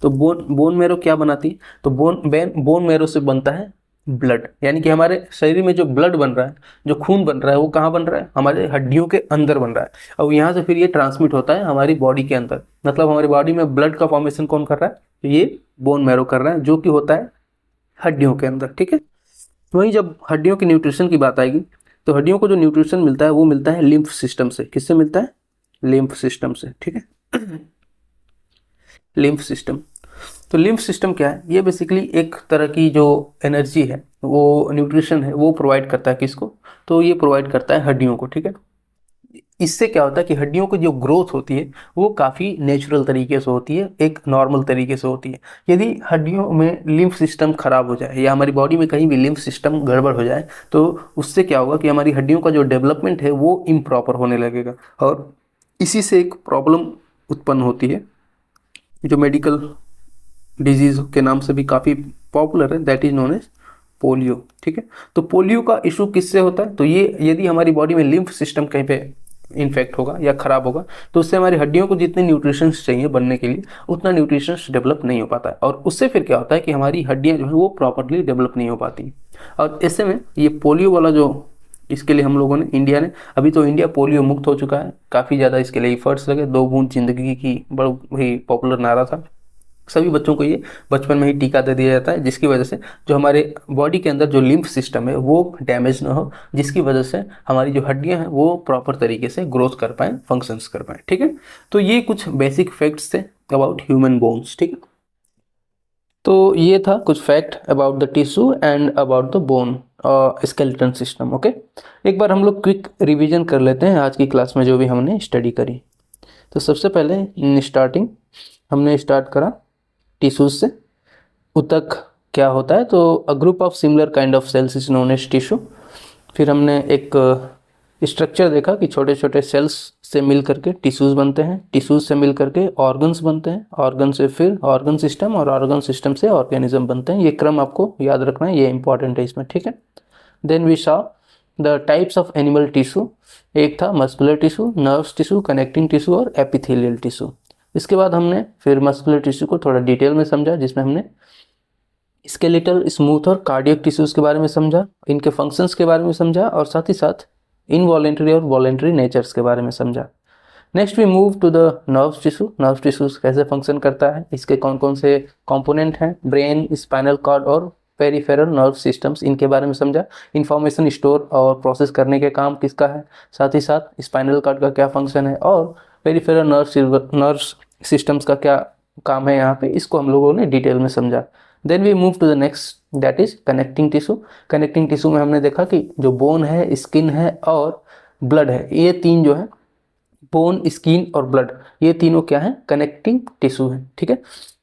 S1: तो बोन मैरो क्या बनाती है, तो बोन मैरो से बनता है ब्लड। यानी कि हमारे शरीर में जो ब्लड बन रहा है, जो खून बन रहा है, वो कहाँ बन रहा है, हमारे हड्डियों के अंदर बन रहा है, और यहाँ से फिर ये ट्रांसमिट होता है हमारी बॉडी के अंदर। मतलब हमारी बॉडी में ब्लड का फॉर्मेशन कौन कर रहा है, तो ये बोन मैरो कर रहा है, जो कि होता है हड्डियों के अंदर। ठीक है, वहीं जब हड्डियों की न्यूट्रिशन की बात आएगी तो हड्डियों को जो न्यूट्रिशन मिलता है वो मिलता है लिम्फ सिस्टम से। किससे मिलता है, लिम्फ सिस्टम से। ठीक है, लिम्फ सिस्टम, तो लिम्फ सिस्टम क्या है, ये बेसिकली एक तरह की जो एनर्जी है, वो न्यूट्रिशन है, वो प्रोवाइड करता है किसको, तो ये प्रोवाइड करता है हड्डियों को। ठीक है, इससे क्या होता है कि हड्डियों की जो ग्रोथ होती है वो काफ़ी नेचुरल तरीके से होती है, एक नॉर्मल तरीके से होती है। यदि हड्डियों में लिम्फ सिस्टम खराब हो जाए या हमारी बॉडी में कहीं भी लिम्फ सिस्टम गड़बड़ हो जाए तो उससे क्या होगा कि हमारी हड्डियों का जो डेवलपमेंट है वो इम्प्रॉपर होने लगेगा, और इसी से एक प्रॉब्लम उत्पन्न होती है जो मेडिकल डिजीज के नाम से भी काफ़ी पॉपुलर है, that is known as polio. ठीक है, तो पोलियो का इशू किससे होता है? तो ये यदि हमारी बॉडी में लिम्फ सिस्टम कहीं पे इन्फेक्ट होगा या खराब होगा तो उससे हमारी हड्डियों को जितने न्यूट्रिशंस चाहिए बनने के लिए उतना न्यूट्रिशंस डेवलप नहीं हो पाता है, और उससे फिर क्या होता है कि हमारी हड्डियां जो है वो प्रॉपरली डेवलप नहीं हो पाती। और ऐसे में ये पोलियो वाला जो, इसके लिए हम लोगों ने, इंडिया ने, अभी तो इंडिया पोलियो मुक्त हो चुका है, काफ़ी ज़्यादा इसके लिए एफर्ट्स लगे, 2 बूंद जिंदगी की बड़ा ही पॉपुलर नारा था। सभी बच्चों को ये बचपन में ही टीका दे दिया जाता है, जिसकी वजह से जो हमारे बॉडी के अंदर जो लिम्फ सिस्टम है वो डैमेज ना हो, जिसकी वजह से हमारी जो हड्डियां हैं वो प्रॉपर तरीके से ग्रोथ कर पाएँ, फंक्शंस कर पाएँ। ठीक है, तो ये कुछ बेसिक फैक्ट्स थे अबाउट ह्यूमन बोन्स। ठीक है, तो ये था कुछ fact about the tissue and about the bone skeleton system. Okay, एक बार हम लोग क्विक रिवीजन कर लेते हैं आज की क्लास में जो भी हमने स्टडी करी। तो सबसे पहले इन स्टार्टिंग हमने स्टार्ट करा टिश्यूज से। ऊतक क्या होता है? तो a group of similar kind of cells is known as tissue. फिर हमने एक स्ट्रक्चर देखा कि छोटे छोटे सेल्स से मिल करके टिश्यूज बनते हैं, टिश्यूज से मिल करके ऑर्गन्स बनते हैं, ऑर्गन से फिर ऑर्गन सिस्टम, और ऑर्गन सिस्टम से ऑर्गेनिज्म बनते हैं। ये क्रम आपको याद रखना है, ये इंपॉर्टेंट है इसमें। ठीक है, then we saw the types of animal tissue. एक था muscular tissue, nerves tissue, connecting tissue और एपिथेलियल टिश्यू। इसके बाद हमने फिर मस्कुलर टिश्यू को थोड़ा डिटेल में समझा, जिसमें हमने स्केलेटल, स्मूथ और कार्डियक टिश्यूज के बारे में समझा, इनके फंक्शंस के बारे में समझा, और साथ ही साथ इनवॉलेंट्री और वॉलेंट्री नेचर्स के बारे में समझा। Next we move to the nerves tissue. Nerves tissues कैसे फंक्शन करता है, इसके कौन कौन से कंपोनेंट हैं, ब्रेन, स्पाइनल कॉर्ड और पेरिफेरल नर्व सिस्टम्स, इनके बारे में समझा। इंफॉर्मेशन स्टोर और प्रोसेस करने के काम किसका है, साथ ही साथ स्पाइनल कॉर्ड का क्या फंक्शन है, और पेरिफेरल नर्व सिस्टम्स का क्या काम है यहाँ पे, इसको हम लोगों ने डिटेल में समझा। Then we move to the next, that is connecting tissue. Connecting tissue में हमने देखा कि जो बोन है, स्किन है और ब्लड है, ये तीन जो है, बोन, स्किन और ब्लड, ये तीनों क्या है, कनेक्टिंग टिश्यू है। ठीक है,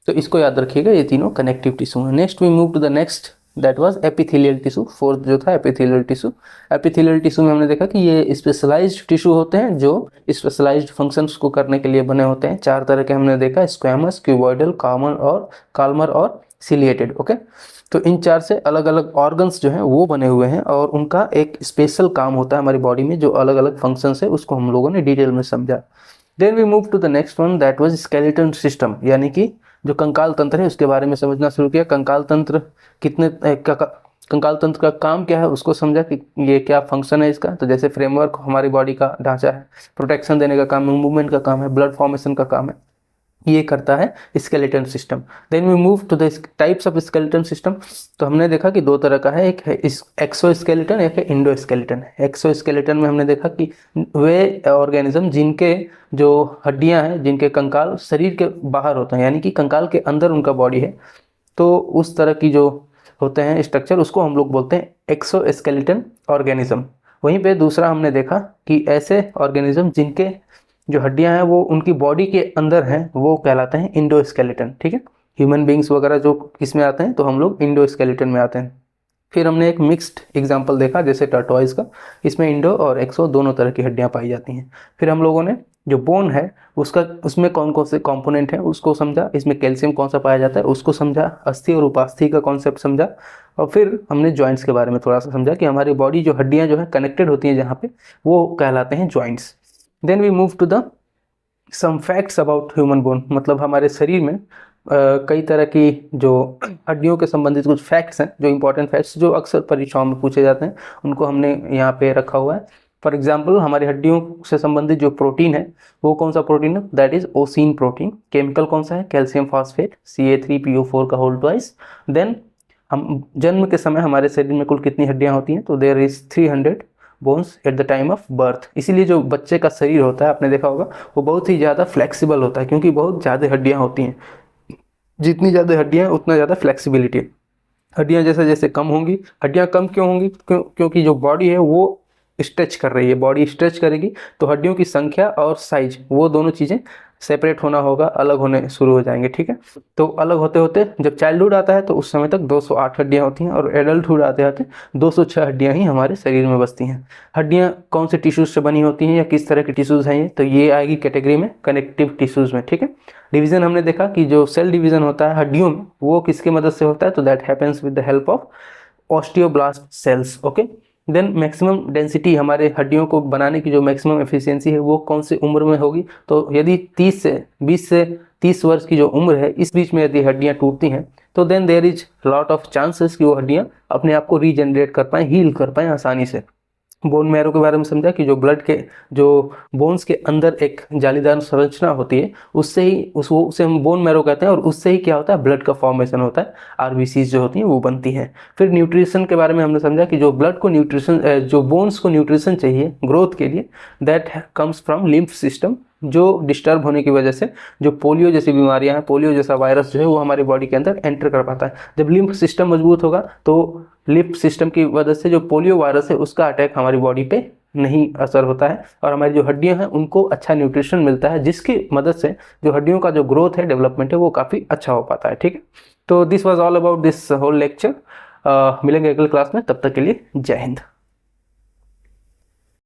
S1: तो इसको याद रखिएगा, ये तीनों कनेक्टिव टिश्यू है। Next we move to the next, that was epithelial tissue. Fourth जो था एपिथेलियल टिश्यू। एपिथेलियल टिश्यू में हमने देखा कि ये स्पेशलाइज्ड टिश्यू होते हैं जो स्पेशलाइज्ड फंक्शंस को करने के लिए बने होते हैं। 4 तरह के हमने देखा, स्क्वैमस, क्यूबॉइडल, काल्मर और सिलिएटेड। ओके, तो इन 4 से अलग अलग ऑर्गन्स जो हैं वो बने हुए हैं, और उनका एक स्पेशल काम होता है हमारी बॉडी में, जो अलग अलग फंक्शंस है उसको हम लोगों ने डिटेल में समझा। Then we move to the next one, that was skeleton system, यानी कि जो कंकाल तंत्र है उसके बारे में समझना शुरू किया। कंकाल तंत्र कंकाल तंत्र का काम क्या है उसको समझा कि ये क्या फंक्शन है इसका। तो जैसे फ्रेमवर्क हमारी बॉडी का ढांचा है, प्रोटेक्शन देने का काम है, मूवमेंट का काम है, ब्लड फॉर्मेशन का काम है, ये करता है skeleton system. Then we move to the types of skeleton system. तो हमने देखा कि 2 तरह का है, एक है एक्सोस्केलेटन, एक है इंडोस्केलेटन। एक्सोस्केलेटन में हमने देखा कि वे ऑर्गेनिज्म जिनके जो हड्डियां हैं, जिनके कंकाल शरीर के बाहर होते हैं, यानी कि कंकाल के अंदर उनका बॉडी है, तो उस तरह की जो होते हैं स्ट्रक्चर, उसको हम लोग बोलते हैं एक्सोस्केलेटन ऑर्गेनिज्म। वहीं पे दूसरा हमने देखा कि ऐसे ऑर्गेनिज्म जिनके जो हड्डियां हैं वो उनकी बॉडी के अंदर हैं, वो कहलाते हैं इंडोस्केलेटन। ठीक है, ह्यूमन बींग्स वगैरह जो किसमें आते हैं, तो हम लोग इंडोस्केलेटन में आते हैं। फिर हमने एक मिक्स्ड एग्जांपल देखा, जैसे टर्टोइज का, इसमें इंडो और एक्सो दोनों तरह की हड्डियां पाई जाती हैं। फिर हम लोगों ने जो बोन है उसमें कौन कौन से कंपोनेंट हैं उसको समझा, इसमें कैल्शियम कौन सा पाया जाता है उसको समझा, अस्थि और उपास्थि का कॉन्सेप्ट समझा, और फिर हमने जॉइंट्स के बारे में थोड़ा सा समझा कि हमारी बॉडी जो हड्डियां जो है कनेक्टेड होती हैं जहाँ पे, वो कहलाते हैं joints. Then we move to the some facts about human bone, मतलब हमारे शरीर में कई तरह की जो हड्डियों के संबंधित कुछ फैक्ट्स हैं, जो इंपॉर्टेंट फैक्ट्स जो अक्सर परीक्षाओं में पूछे जाते हैं, उनको हमने यहाँ पे रखा हुआ है। फॉर एग्जाम्पल, हमारी हड्डियों से संबंधित जो प्रोटीन है वो कौन सा प्रोटीन है, दैट इज ओसिन प्रोटीन। केमिकल कौन सा है, कैल्शियम फॉस्फेट, Ca3PO4 का होल ट्वाइस। देन हम जन्म के समय हमारे शरीर में कुल कितनी हड्डियां होती हैं, तो there is 300 bones at the time of birth. इसीलिए जो बच्चे का शरीर होता है, आपने देखा होगा, वो बहुत ही ज़्यादा फ्लेक्सिबल होता है, क्योंकि बहुत ज़्यादा हड्डियाँ होती हैं। जितनी ज़्यादा हड्डियाँ उतना ज़्यादा फ्लेक्सिबिलिटी। हड्डियाँ जैसे जैसे कम होंगी, हड्डियाँ कम क्यों होंगी, क्योंकि जो बॉडी है वो स्ट्रेच कर रही है, बॉडी स्ट्रेच करेगी तो हड्डियों की संख्या और साइज, वो दोनों चीज़ें सेपरेट होना होगा, अलग होने शुरू हो जाएंगे, ठीक है। तो अलग होते होते जब चाइल्डहुड आता है तो उस समय तक 208 हड्डियां होती हैं, और एडल्टहुड आते आते 206 हड्डियां ही हमारे शरीर में बसती हैं। हड्डियां कौन से टिश्यूज से बनी होती हैं या किस तरह के टिश्यूज हैं ये, तो ये आएगी कैटेगरी में कनेक्टिव टिश्यूज में, ठीक है। डिवीजन हमने देखा कि जो सेल डिवीजन होता है हड्डियों में वो किसकी मदद से होता है, तो that happens with the help of osteoblast cells, okay. Then maximum density, हमारे हड्डियों को बनाने की जो मैक्सिमम एफिशिएंसी है वो कौन सी उम्र में होगी, तो यदि 20 से 30 वर्ष की जो उम्र है इस बीच में यदि हड्डियां टूटती हैं तो then there is lot of chances कि वो हड्डियां अपने आप को रीजनरेट कर पाएँ, हील कर पाएँ आसानी से। बोन मैरो के बारे में समझा कि जो ब्लड के जो बोन्स के अंदर एक जालीदार संरचना होती है उससे ही उसे हम बोन मैरो कहते हैं, और उससे ही क्या होता है, ब्लड का फॉर्मेशन होता है, आरबीसीज जो होती हैं वो बनती हैं। फिर न्यूट्रिशन के बारे में हमने समझा कि जो ब्लड को न्यूट्रिशन, जो बोन्स को न्यूट्रिशन चाहिए ग्रोथ के लिए, that comes from lymph system, जो डिस्टर्ब होने की वजह से जो पोलियो जैसी बीमारियां हैं, पोलियो जैसा वायरस जो है वो हमारी बॉडी के अंदर एंटर कर पाता है। जब लिम्फ सिस्टम मजबूत होगा तो लिम्फ सिस्टम की वजह से जो पोलियो वायरस है उसका अटैक हमारी बॉडी पे नहीं असर होता है, और हमारी जो हड्डियां हैं उनको अच्छा न्यूट्रिशन मिलता है, जिसकी मदद से जो हड्डियों का जो ग्रोथ है, डेवलपमेंट है, वो काफ़ी अच्छा हो पाता है, ठीक है। तो this was all about this whole lecture. मिलेंगे अगले क्लास में, तब तक के लिए जय हिंद।